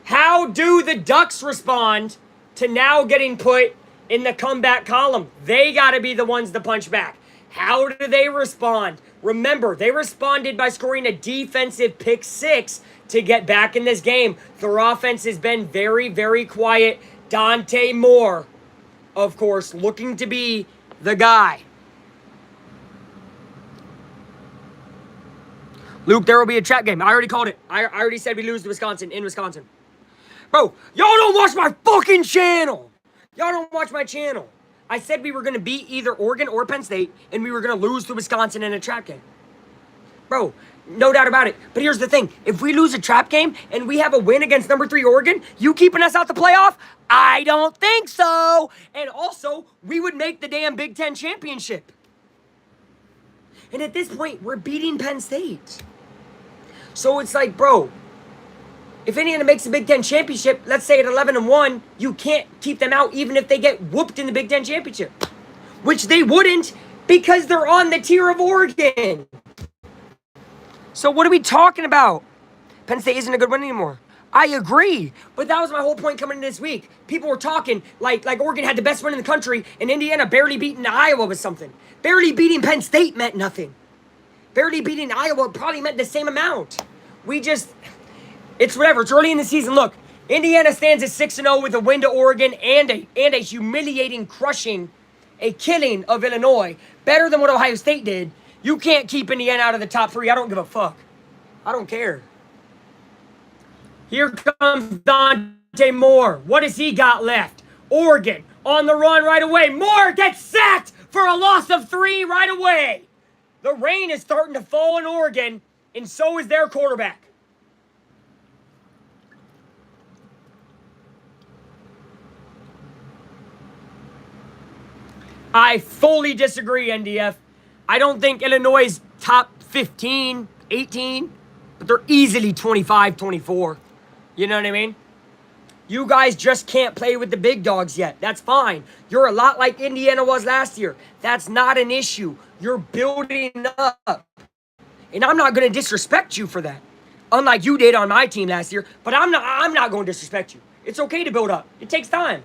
How do the Ducks respond to now getting put in the comeback column? They got to be the ones to punch back. How do they respond? Remember, they responded by scoring a defensive pick 6 to get back in this game. Their offense has been very quiet. Dante Moore, of course, looking to be the guy. Luke, there will be a trap game. I already called it. I already said we lose to Wisconsin in Wisconsin. Bro, y'all don't watch my fucking channel. Y'all don't watch my channel. I said we were going to beat either Oregon or Penn State, and we were going to lose to Wisconsin in a trap game. Bro, no doubt about it. But here's the thing. If we lose a trap game and we have a win against number 3 Oregon, you keeping us out the playoff? I don't think so. And also, we would make the damn Big Ten championship. And at this point, we're beating Penn State. So it's like, bro, if Indiana makes the Big Ten championship, let's say at 11-1, you can't keep them out even if they get whooped in the Big Ten championship. Which they wouldn't because they're on the tier of Oregon. So what are we talking about? Penn State isn't a good win anymore. I agree, but that was my whole point coming into this week. People were talking like Oregon had the best win in the country, and Indiana barely beating Iowa was something. Barely beating Penn State meant nothing. Barely beating Iowa probably meant the same amount. It's whatever. It's early in the season. Look, Indiana stands at 6-0 with a win to Oregon and a humiliating, crushing, a killing of Illinois. Better than what Ohio State did. You can't keep Indiana out of the top 3. I don't give a fuck. I don't care. Here comes Dante Moore. What has he got left? Oregon on the run right away. Moore gets sacked for a loss of 3 right away. The rain is starting to fall in Oregon, and so is their quarterback. I fully disagree, NDF. I don't think Illinois is top 15, 18, but they're easily 25, 24. You know what I mean? You guys just can't play with the big dogs yet. That's fine. You're a lot like Indiana was last year. That's not an issue. You're building up. And I'm not going to disrespect you for that. Unlike you did on my team last year, but I'm not going to disrespect you. It's okay to build up. It takes time.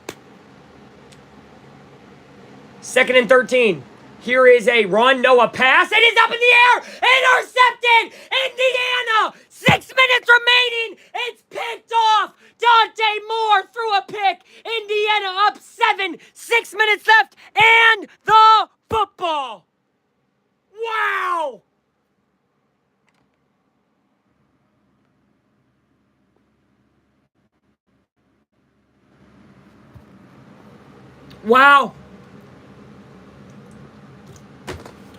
2nd and 13. Here is a run, Noah pass. It is up in the air. Intercepted. Indiana. 6 minutes remaining. It's picked off. Dante Moore threw a pick. Indiana up 7. 6 minutes left. And the football. Wow. Wow.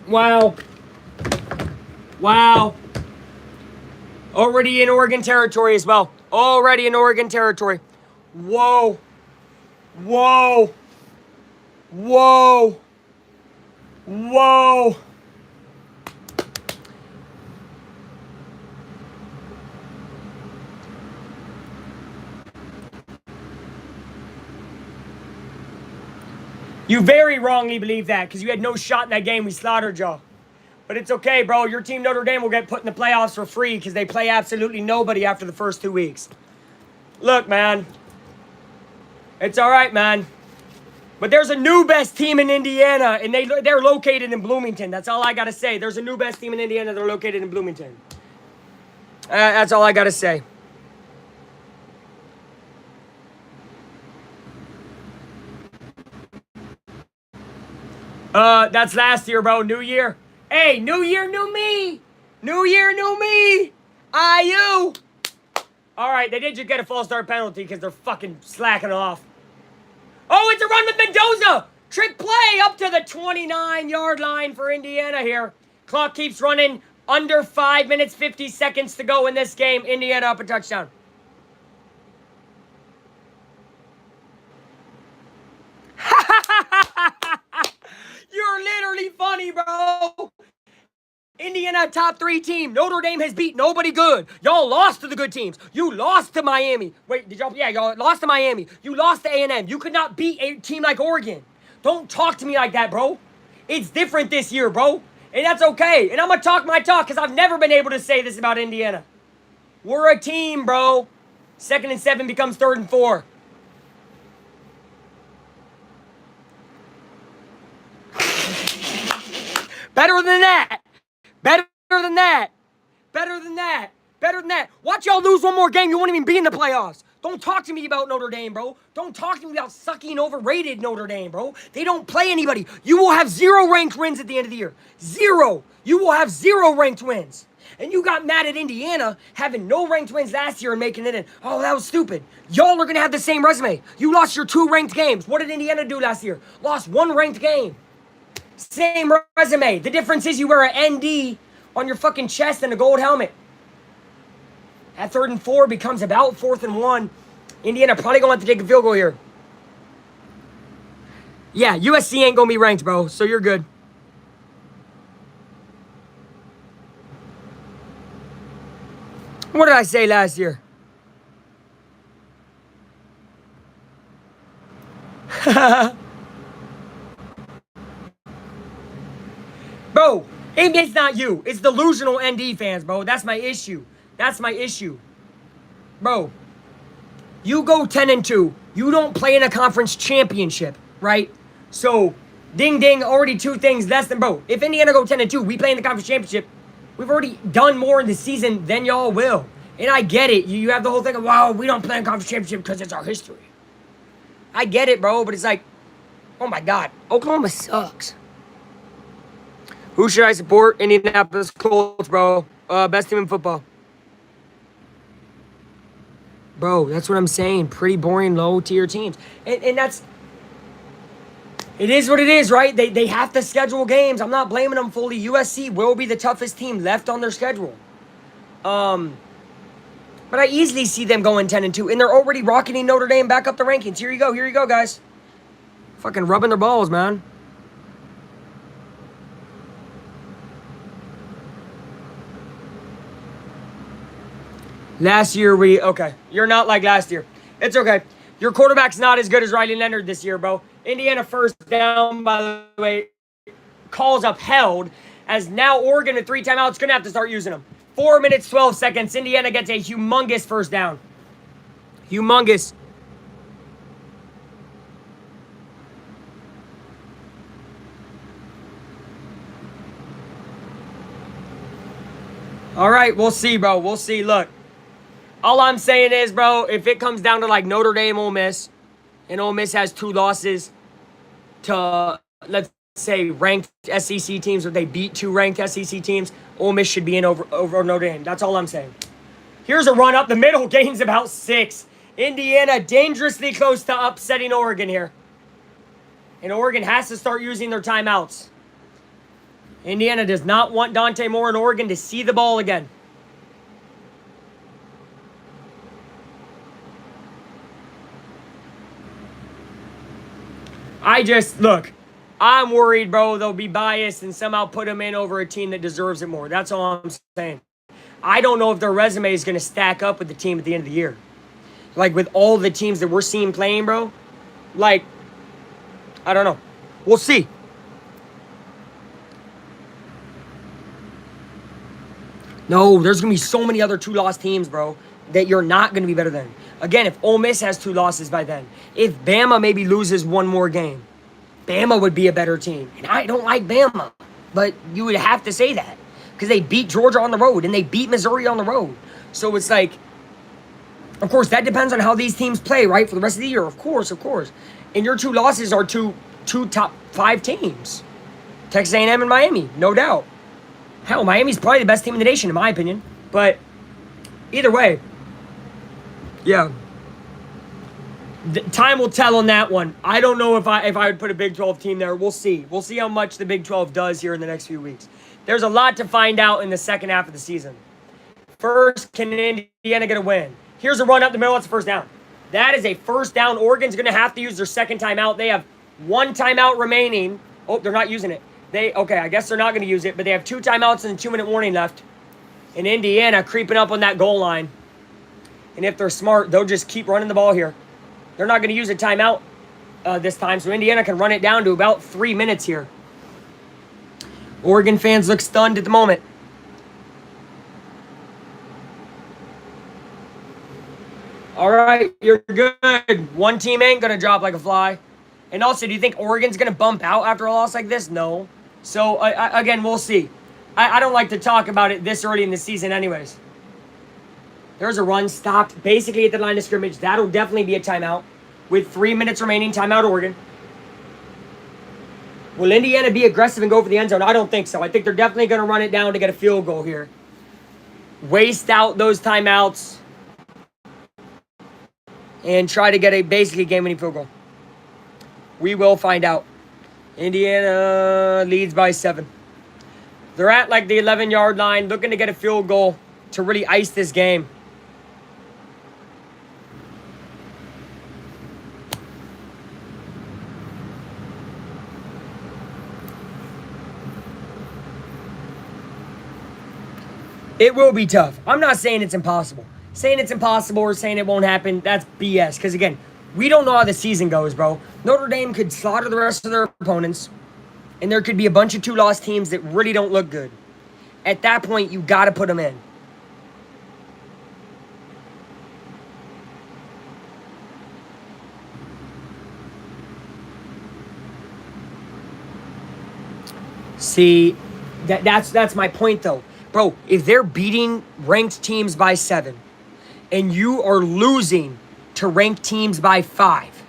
Wow. Wow. Already in Oregon territory as well. Already in Oregon territory. Whoa. Whoa. Whoa. Whoa. You very wrongly believe that because you had no shot in that game. We slaughtered y'all. But it's okay, bro. Your team, Notre Dame, will get put in the playoffs for free because they play absolutely nobody after the first 2 weeks. Look, man. It's all right, man. But there's a new best team in Indiana, and they're located in Bloomington. That's all I got to say. There's a new best team in Indiana. They're located in Bloomington. That's all I got to say. That's last year, bro. New year. Hey, new year, new me. New year, new me. IU. All right, they did just get a false start penalty because they're fucking slacking off. Oh, it's a run with Mendoza. Trick play up to the 29-yard line for Indiana here. Clock keeps running. Under 5 minutes, 50 seconds to go in this game. Indiana up a touchdown. You're literally funny, bro. Indiana top 3 team. Notre Dame has beat nobody good. Y'all lost to the good teams. You lost to Miami. Wait, did y'all? Yeah, y'all lost to Miami. You lost to A&M. You could not beat a team like Oregon. Don't talk to me like that, bro. It's different this year, bro. And that's okay. And I'm going to talk my talk because I've never been able to say this about Indiana. We're a team, bro. 2nd and 7 becomes 3rd and 4. Better than that. Better than that. Better than that. Better than that. Watch y'all lose one more game. You won't even be in the playoffs. Don't talk to me about Notre Dame, bro. Don't talk to me about sucking overrated Notre Dame, bro. They don't play anybody. You will have 0 ranked wins at the end of the year. 0. You will have 0 ranked wins. And you got mad at Indiana having no ranked wins last year and making it in. Oh, that was stupid. Y'all are going to have the same resume. You lost your 2 ranked games. What did Indiana do last year? Lost 1 ranked game. Same resume. The difference is you wear an ND on your fucking chest and a gold helmet. At 3rd and 4 becomes about 4th and 1. Indiana probably going to have to take a field goal here. Yeah, USC ain't going to be ranked, bro, so you're good. What did I say last year? Bro, it's not you. It's delusional ND fans, bro. That's my issue. That's my issue. Bro, you go 10-2. You don't play in a conference championship, right? So, ding ding, already 2 things less than, bro. If Indiana go 10-2, we play in the conference championship. We've already done more in the season than y'all will. And I get it. You have the whole thing of, wow, we don't play in conference championship because it's our history. I get it, bro, but it's like, oh my God, Oklahoma sucks. Who should I support? Indianapolis Colts, bro. Best team in football. Bro, that's what I'm saying. Pretty boring, low-tier teams. And that's... It is what it is, right? They have to schedule games. I'm not blaming them fully. USC will be the toughest team left on their schedule. But I easily see them going 10-2. And they're already rocketing Notre Dame back up the rankings. Here you go, guys. Fucking rubbing their balls, man. Last year okay, you're not like last year. It's okay. Your quarterback's not as good as Riley Leonard this year, bro. Indiana first down, by the way, calls upheld, as now Oregon with 3 timeouts going to have to start using them. 4 minutes, 12 seconds. Indiana gets a humongous first down. Humongous. All right, we'll see, bro. We'll see. Look, all I'm saying is, bro, if it comes down to like Notre Dame, Ole Miss, and Ole Miss has 2 losses to, let's say, ranked SEC teams, or they beat 2 ranked SEC teams, Ole Miss should be in over Notre Dame. That's all I'm saying. Here's a run up the middle. Gains about 6. Indiana dangerously close to upsetting Oregon here. And Oregon has to start using their timeouts. Indiana does not want Dante Moore and Oregon to see the ball again. Look, I'm worried, bro, they'll be biased and somehow put them in over a team that deserves it more. That's all I'm saying. I don't know if their resume is going to stack up with the team at the end of the year. Like, with all the teams that we're seeing playing, bro. Like, I don't know. We'll see. No, there's going to be so many other 2-loss teams, bro, that you're not going to be better than. Again, if Ole Miss has 2 losses by then, if Bama maybe loses 1 more game, Bama would be a better team. And I don't like Bama, but you would have to say that because they beat Georgia on the road and they beat Missouri on the road. So it's like, of course, that depends on how these teams play, right, for the rest of the year. Of course. And your 2 losses are two top 5 teams. Texas A&M and Miami, no doubt. Hell, Miami's probably the best team in the nation, in my opinion. But either way, yeah. Time will tell on that one. I don't know if I would put a Big 12 team there. We'll see. We'll see how much the Big 12 does here in the next few weeks. There's a lot to find out in the second half of the season. First, can Indiana get a win? Here's a run up the middle. That's a first down. That is a first down. Oregon's going to have to use their second timeout. They have 1 timeout remaining. Oh, they're not using it. Okay, I guess they're not going to use it, but they have 2 timeouts and a 2-minute warning left. And Indiana creeping up on that goal line. And if they're smart, they'll just keep running the ball here. They're not going to use a timeout this time, so Indiana can run it down to about 3 minutes here. Oregon fans look stunned at the moment. All right, you're good. One team ain't going to drop like a fly. And also, do you think Oregon's going to bump out after a loss like this? No. So, again, we'll see. I don't like to talk about it this early in the season anyways. There's a run stopped basically at the line of scrimmage. That'll definitely be a timeout. With 3 minutes remaining, timeout Oregon. Will Indiana be aggressive and go for the end zone? I don't think so. I think they're definitely going to run it down to get a field goal here. Waste out those timeouts. And try to get a basically game-winning field goal. We will find out. Indiana leads by 7. They're at like the 11-yard line, looking to get a field goal to really ice this game. It will be tough. I'm not saying it's impossible. Saying it's impossible or saying it won't happen, that's BS. Because, again, we don't know how the season goes, bro. Notre Dame could slaughter the rest of their opponents, and there could be a bunch of 2-loss teams that really don't look good. At that point, you got to put them in. See, that's my point, though. Bro, if they're beating ranked teams by 7 and you are losing to ranked teams by 5,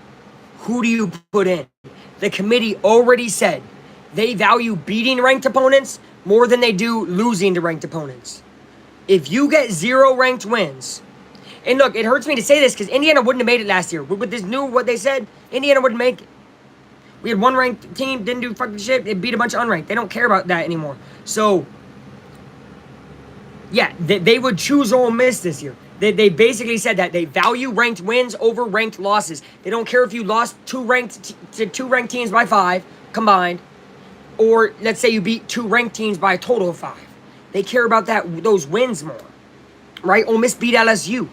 who do you put in? The committee already said they value beating ranked opponents more than they do losing to ranked opponents. If you get 0 ranked wins, and look, it hurts me to say this because Indiana wouldn't have made it last year. With this new, what they said, Indiana wouldn't make it. We had 1 ranked team, didn't do fucking shit. It beat a bunch of unranked. They don't care about that anymore. So, yeah, they would choose Ole Miss this year. They basically said that they value ranked wins over ranked losses. They don't care if you lost 2 ranked teams by 5 combined, or let's say you beat 2 ranked teams by a total of 5. They care about those wins more, right? Ole Miss beat LSU.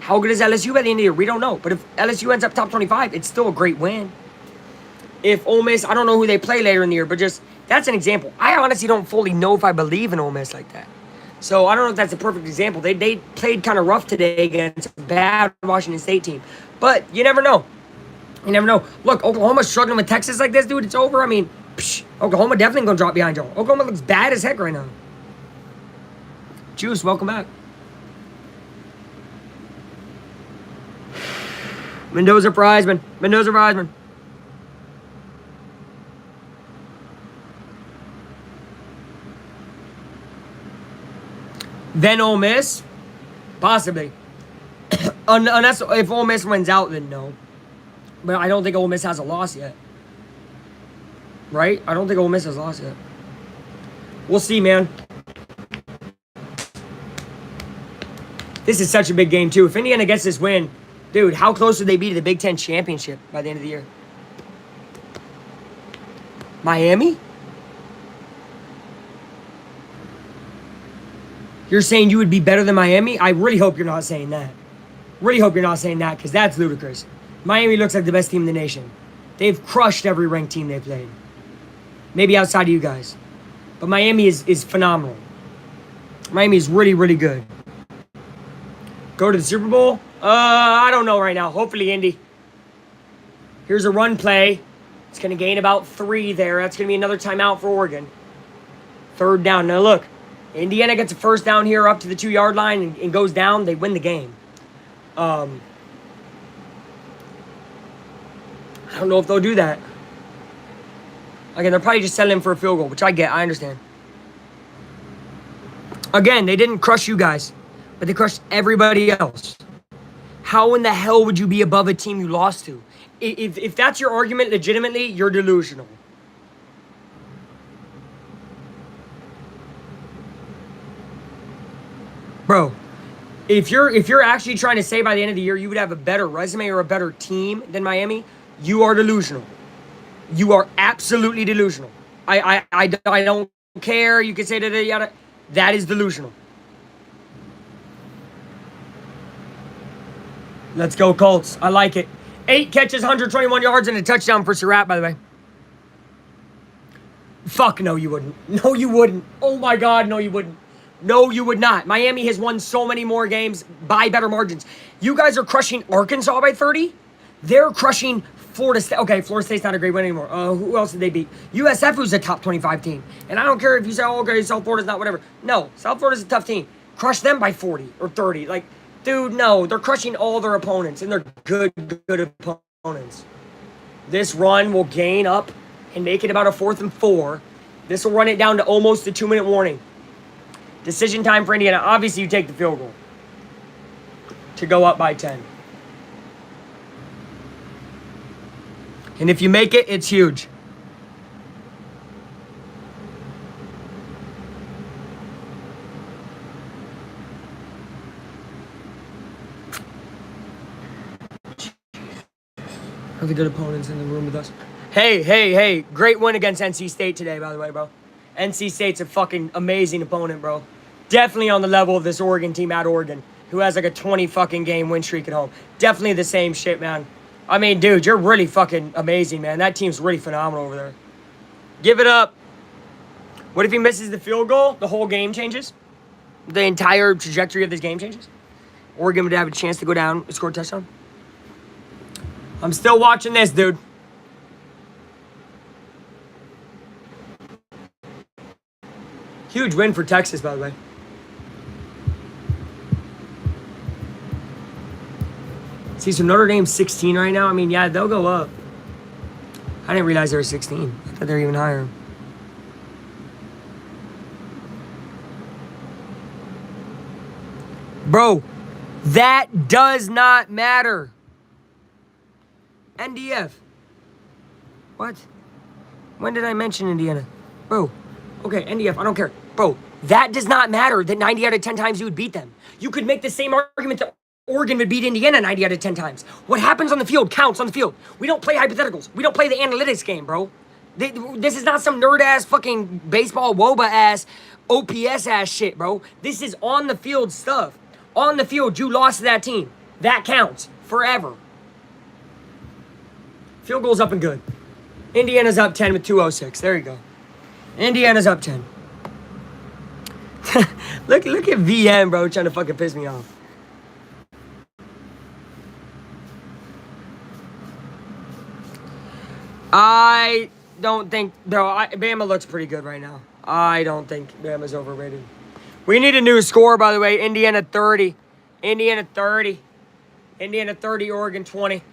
How good is LSU by the end of the year? We don't know. But if LSU ends up top 25, it's still a great win. If Ole Miss, I don't know who they play later in the year, but just that's an example. I honestly don't fully know if I believe in Ole Miss like that. So I don't know if that's a perfect example. They played kind of rough today against a bad Washington State team. But you never know. You never know. Look, Oklahoma's struggling with Texas like this, dude. It's over. I mean, Oklahoma definitely going to drop behind y'all. Oklahoma looks bad as heck right now. Juice, welcome back. Mendoza for Heisman. Mendoza for Heisman. Then Ole Miss? Possibly. Unless if Ole Miss wins out, then no. But I don't think Ole Miss has a loss yet. Right? I don't think Ole Miss has lost yet. We'll see, man. This is such a big game, too. If Indiana gets this win, dude, how close would they be to the Big Ten championship by the end of the year? Miami? You're saying you would be better than Miami? I really hope you're not saying that. Really hope you're not saying that, because that's ludicrous. Miami looks like the best team in the nation. They've crushed every ranked team they've played. Maybe outside of you guys. But Miami is phenomenal. Miami is really, really good. Go to the Super Bowl? I don't know right now. Hopefully, Indy. Here's a run play. It's going to gain about 3 there. That's going to be another timeout for Oregon. 3rd down. Now, look. Indiana gets a 1st down here up to the 2-yard line and goes down. They win the game. I don't know if they'll do that. Again, they're probably just settling for a field goal, which I get. I understand. Again, they didn't crush you guys, but they crushed everybody else. How in the hell would you be above a team you lost to? If that's your argument legitimately, you're delusional. Bro, if you're actually trying to say by the end of the year you would have a better resume or a better team than Miami, you are delusional. You are absolutely delusional. I don't care. You can say that yada. That is delusional. Let's go Colts. I like it. 8 catches, 121 yards, and a touchdown for Surratt, by the way. Fuck no, you wouldn't. No, you wouldn't. Oh my God, no, you wouldn't. No, you would not. Miami has won so many more games by better margins. You guys are crushing Arkansas by 30. They're crushing Florida State. Okay, Florida State's not a great win anymore. Who else did they beat? USF, who's a top 25 team. And I don't care if you say, oh, okay, South Florida's not whatever. No, South Florida's a tough team. Crush them by 40 or 30. Like, dude, no. They're crushing all their opponents, and they're good opponents. This run will gain up and make it about a 4th and 4. This will run it down to almost a 2-minute warning. Decision time for Indiana. Obviously, you take the field goal to go up by 10. And if you make it, it's huge. Are the good opponents in the room with us? Hey. Great win against NC State today, by the way, bro. NC State's a fucking amazing opponent, bro. Definitely on the level of this Oregon team at Oregon, who has like a 20 fucking game win streak at home. Definitely the same shit, man. I mean, dude, you're really fucking amazing, man. That team's really phenomenal over there. Give it up. What if he misses the field goal? The whole game changes? The entire trajectory of this game changes? Oregon would have a chance to go down and score a touchdown? I'm still watching this, dude. Huge win for Texas, by the way. See, so Notre Dame's 16 right now. I mean, yeah, they'll go up. I didn't realize they were 16. I thought they were even higher. Bro, that does not matter. NDF. What? When did I mention Indiana? Bro, okay, NDF, I don't care. Bro, that does not matter that 90 out of 10 times you would beat them. You could make the same argument that Oregon would beat Indiana 90 out of 10 times. What happens on the field counts on the field. We don't play hypotheticals. We don't play the analytics game, bro. This is not some nerd-ass fucking baseball WOBA-ass OPS-ass shit, bro. This is on-the-field stuff. On the field, you lost to that team. That counts forever. Field goal's up and good. Indiana's up 10 with 2:06. There you go. Indiana's up 10. look at VM, bro, trying to fucking piss me off. I don't think, Bama looks pretty good right now. I don't think Bama's overrated. We need a new score, by the way. Indiana 30. Indiana 30. Indiana 30, Oregon 20.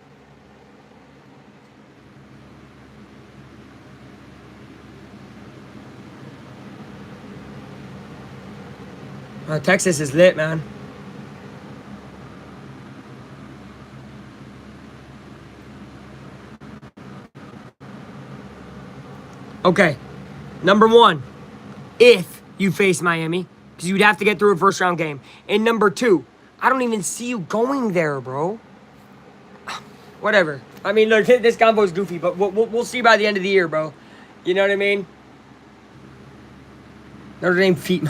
Texas is lit, man. Okay, number one, if you face Miami, because you'd have to get through a first-round game. And number two, I don't even see you going there, bro. Whatever. I mean, look, this combo is goofy, but we'll see by the end of the year, bro. You know what I mean? Notre Dame feet.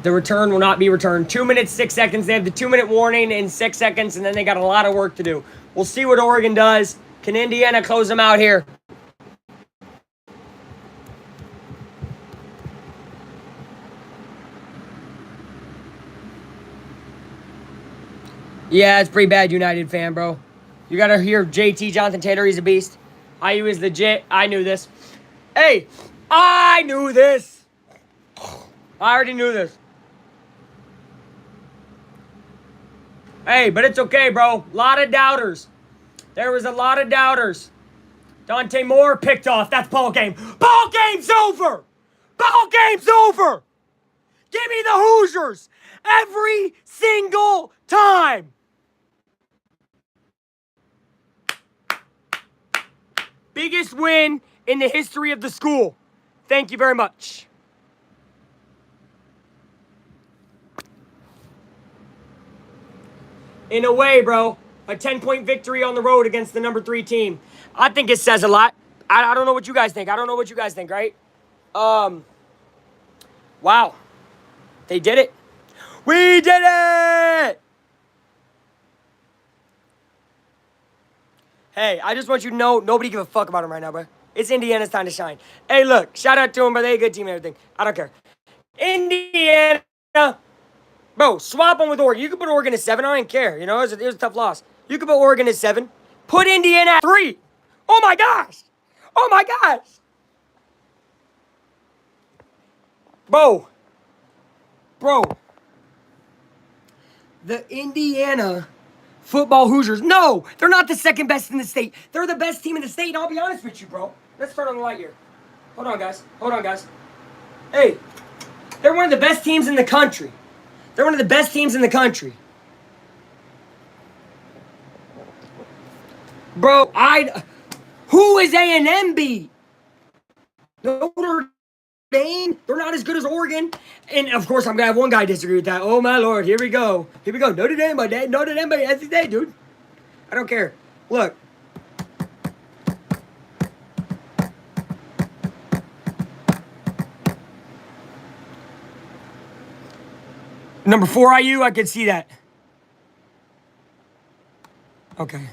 The return will not be returned. 2 minutes, 6 seconds. They have the 2-minute warning in 6 seconds, and then they got a lot of work to do. We'll see what Oregon does. Can Indiana close them out here? Yeah, it's pretty bad, United fan, bro. You gotta hear JT, Jonathan Taylor, he's a beast. IU is legit. I knew this. Hey, I knew this. I already knew this. Hey, but it's okay, bro. Lot of doubters. There was a lot of doubters. Dante Moore picked off. That's ball game. Ball game's over. Ball game's over. Give me the Hoosiers every single time. Biggest win in the history of the school. Thank you very much. In a way, bro, a 10-point victory on the road against the number 3 team. I think it says a lot. I don't know what you guys think. I don't know what you guys think, right? Wow. They did it. We did it! Hey, I just want you to know, nobody give a fuck about them right now, bro. It's Indiana's time to shine. Hey, look, shout out to them, bro. They a good team and everything. I don't care. Indiana. Bro, swap them with Oregon. You can put Oregon at 7. I don't care. You know, it was a tough loss. You can put Oregon at 7. Put Indiana at 3. Oh, my gosh. Oh, my gosh. Bro. The Indiana football Hoosiers. No, they're not the second best in the state. They're the best team in the state, and I'll be honest with you, bro. Let's turn on the light here. Hold on, guys. Hey, they're one of the best teams in the country. They're one of the best teams in the country. Bro, who is A&M beat? Notre Dame? They're not as good as Oregon. And, of course, I'm going to have one guy disagree with that. Oh, my Lord. Here we go. Notre Dame, my dad. Notre Dame, my day, dude. I don't care. Look. Number 4 IU, I could see that. Okay.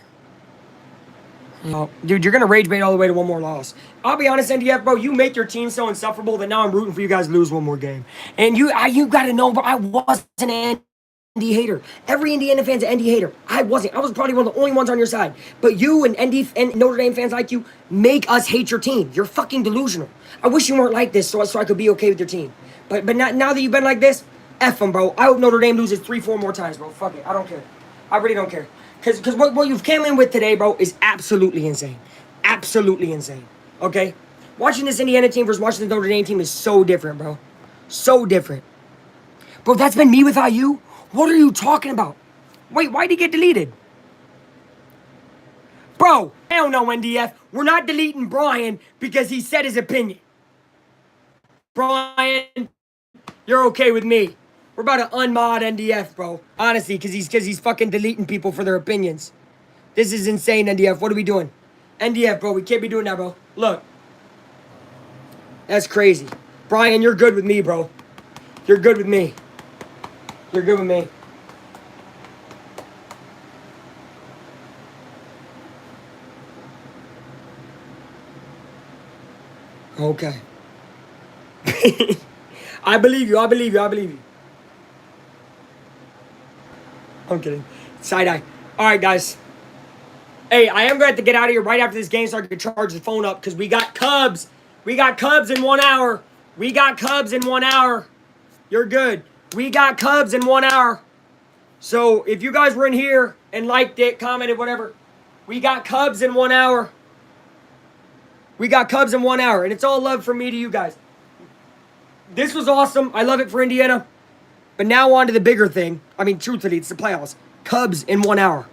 Oh, dude, you're going to rage bait all the way to one more loss. I'll be honest, NDF, bro, you make your team so insufferable that now I'm rooting for you guys to lose one more game. And you got to know, bro, I wasn't an Andy hater. Every Indiana fan's an Andy hater. I wasn't. I was probably one of the only ones on your side. But you and Notre Dame fans like you make us hate your team. You're fucking delusional. I wish you weren't like this so I could be okay with your team. But now that you've been like this, F them, bro. I hope Notre Dame loses 3-4 more times, bro. Fuck it. I don't care. I really don't care. Because what you've came in with today, bro, is absolutely insane. Absolutely insane. Okay? Watching this Indiana team versus watching the Notre Dame team is so different, bro. So different. Bro, that's been me with IU? What are you talking about? Wait, why'd he get deleted? Bro, hell no, NDF. We're not deleting Brian because he said his opinion. Brian, you're okay with me. We're about to unmod NDF, bro. Honestly, because he's fucking deleting people for their opinions. This is insane, NDF. What are we doing? NDF, bro, we can't be doing that, bro. Look. That's crazy. Brian, you're good with me, bro. You're good with me. You're good with me. Okay. I believe you. I believe you. I believe you. I'm kidding. Side eye. All right, guys. Hey, I am going to have to get out of here right after this game so I can charge the phone up because we got Cubs. We got Cubs in 1 hour. We got Cubs in 1 hour. You're good. We got Cubs in 1 hour. So if you guys were in here and liked it, commented, whatever, we got Cubs in 1 hour. We got Cubs in 1 hour. And it's all love from me to you guys. This was awesome. I love it for Indiana. But now on to the bigger thing. I mean, truthfully, it's the playoffs. Cubs in 1 hour.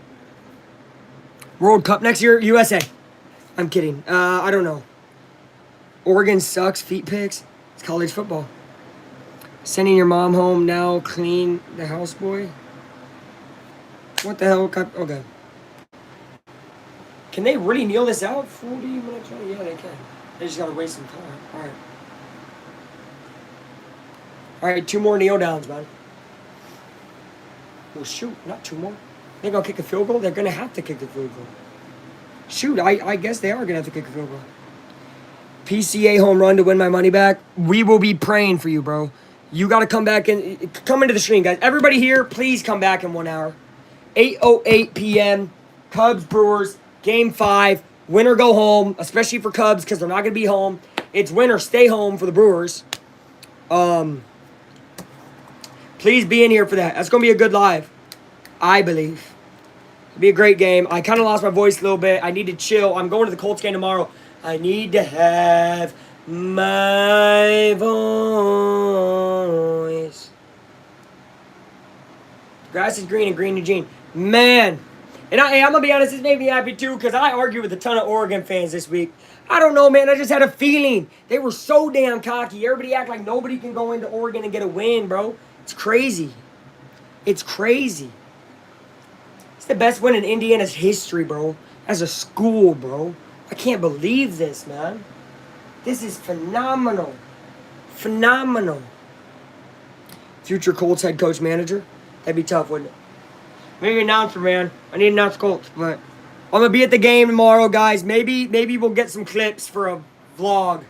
World Cup next year, USA. I'm kidding. I don't know. Oregon sucks. Feet picks. It's college football. Sending your mom home now. Clean the houseboy. What the hell? Okay. Can they really kneel this out? 40 minutes? Yeah, they can. They just gotta waste some time. All right. All right, 2 more kneel downs, man. Well, shoot, not 2 more. They're gonna kick a field goal. They're gonna have to kick the field goal. Shoot, I guess they are gonna have to kick a field goal. PCA home run to win my money back. We will be praying for you, bro. You gotta come back and come into the stream, guys. Everybody here, please come back in 1 hour. 8:08 p.m. Cubs Brewers Game 5. Win or go home, especially for Cubs because they're not gonna be home. It's win or stay home for the Brewers. Please be in here for that. That's gonna be a good live, I believe. It'll be a great game. I kind of lost my voice a little bit. I need to chill. I'm going to the Colts game tomorrow. I need to have my voice. Grass is green and green to Gene. Man. And I'm going to be honest, this made me happy too because I argued with a ton of Oregon fans this week. I don't know, man. I just had a feeling. They were so damn cocky. Everybody act like nobody can go into Oregon and get a win, bro. It's crazy. It's crazy. It's the best win in Indiana's history, bro. As a school, bro. I can't believe this, man. This is phenomenal. Phenomenal. Future Colts head coach manager. That'd be tough, wouldn't it? Maybe announcer, man. I need to announce Colts, but I'm gonna be at the game tomorrow, guys. Maybe we'll get some clips for a vlog.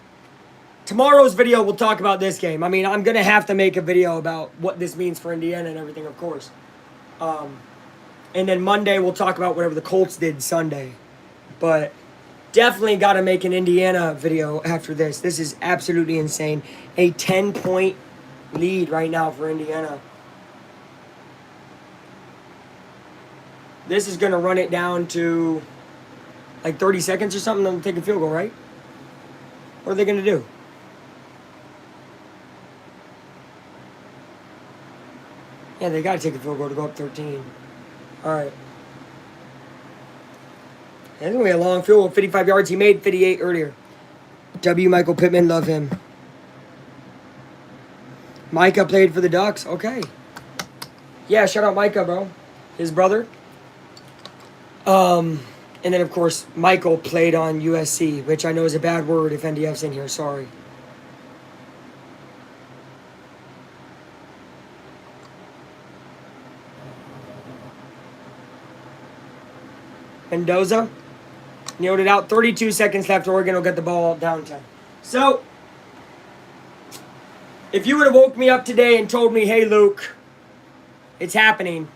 Tomorrow's video, we'll talk about this game. I mean, I'm gonna have to make a video about what this means for Indiana and everything, of course. And then Monday, we'll talk about whatever the Colts did Sunday. But definitely got to make an Indiana video after this. This is absolutely insane. A 10-point lead right now for Indiana. This is going to run it down to like 30 seconds or something. They'll take a field goal, right? What are they going to do? Yeah, they got to take a field goal to go up 13. All right. It's going to be a long field goal, 55 yards. He made 58 earlier. W. Michael Pittman, love him. Micah played for the Ducks. Okay. Yeah, shout out Micah, bro. His brother. And then, of course, Michael played on USC, which I know is a bad word if NDF's in here. Sorry. Mendoza nailed it out. 32 seconds left. Oregon will get the ball down 10. So, if you would have woke me up today and told me, hey, Luke, it's happening,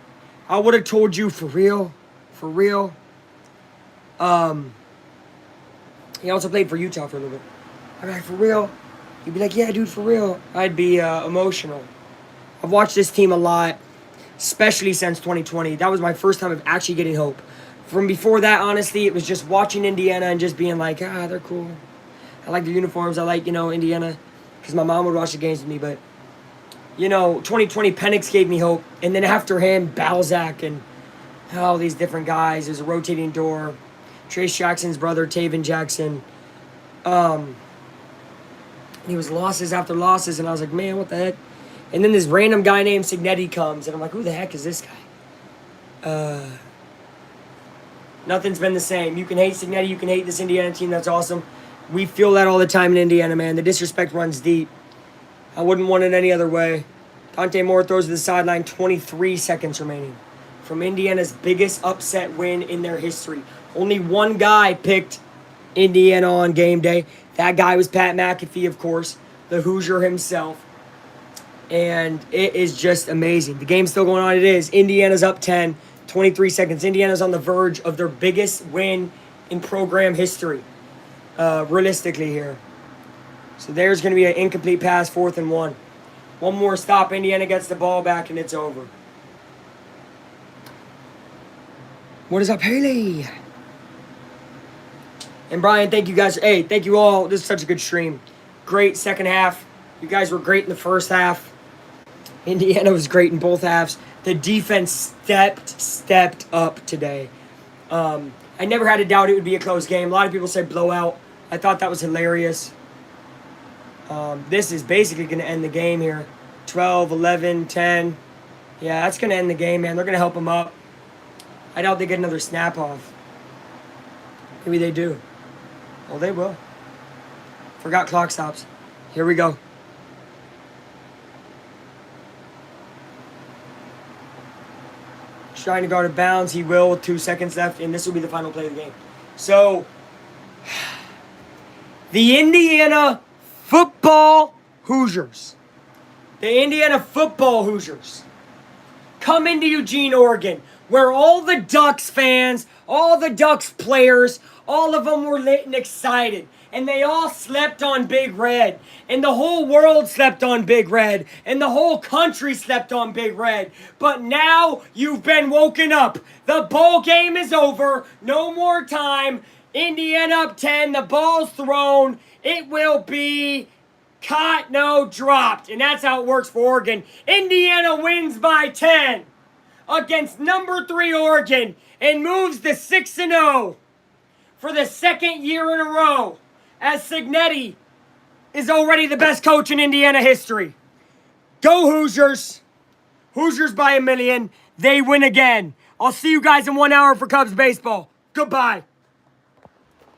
I would have told you for real. For real. He also played for Utah for a little bit. I'd be like, for real? You'd be like, yeah, dude, for real. I'd be emotional. I've watched this team a lot, especially since 2020. That was my first time of actually getting hope. From before that, honestly, it was just watching Indiana and just being like, they're cool. I like their uniforms. I like, Indiana. Because my mom would watch the games with me. But, 2020, Penix gave me hope. And then after him, Balzac and all these different guys. There's a rotating door. Trace Jackson's brother, Taven Jackson. He was losses after losses. And I was like, man, what the heck? And then this random guy named Cignetti comes. And I'm like, who the heck is this guy? Nothing's been the same. You can hate Cignetti. You can hate this Indiana team. That's awesome. We feel that all the time in Indiana, man. The disrespect runs deep. I wouldn't want it any other way. Dante Moore throws to the sideline. 23 seconds remaining. From Indiana's biggest upset win in their history. Only one guy picked Indiana on game day. That guy was Pat McAfee, of course, the Hoosier himself. And it is just amazing. The game's still going on. It is. Indiana's up 10, 23 seconds. Indiana's on the verge of their biggest win in program history, realistically here. So there's going to be an incomplete pass, 4th and 1. One more stop. Indiana gets the ball back, and it's over. What is up, Haley? And Brian, thank you guys. Hey, thank you all. This is such a good stream. Great second half. You guys were great in the first half. Indiana was great in both halves. The defense stepped up today. I never had a doubt it would be a close game. A lot of people say blowout. I thought that was hilarious. This is basically going to end the game here. 12, 11, 10. Yeah, that's going to end the game, man. They're going to help them up. I doubt they get another snap off. Maybe they do. Well, they will. Forgot clock stops. Here we go. Trying to go out of bounds. He will with 2 seconds left, and this will be the final play of the game. So, the Indiana football Hoosiers. The Indiana football Hoosiers come into Eugene, Oregon, where all the Ducks fans, all the Ducks players, all of them were lit and excited. And they all slept on Big Red. And the whole world slept on Big Red. And the whole country slept on Big Red. But now you've been woken up. The ball game is over. No more time. Indiana up 10. The ball's thrown. It will be caught, no dropped. And that's how it works for Oregon. Indiana wins by 10 against number 3 Oregon and moves to 6-0 for the second year in a row, as Cignetti is already the best coach in Indiana history. Go Hoosiers. Hoosiers by 1 million. They win again. I'll see you guys in 1 hour for Cubs baseball. Goodbye.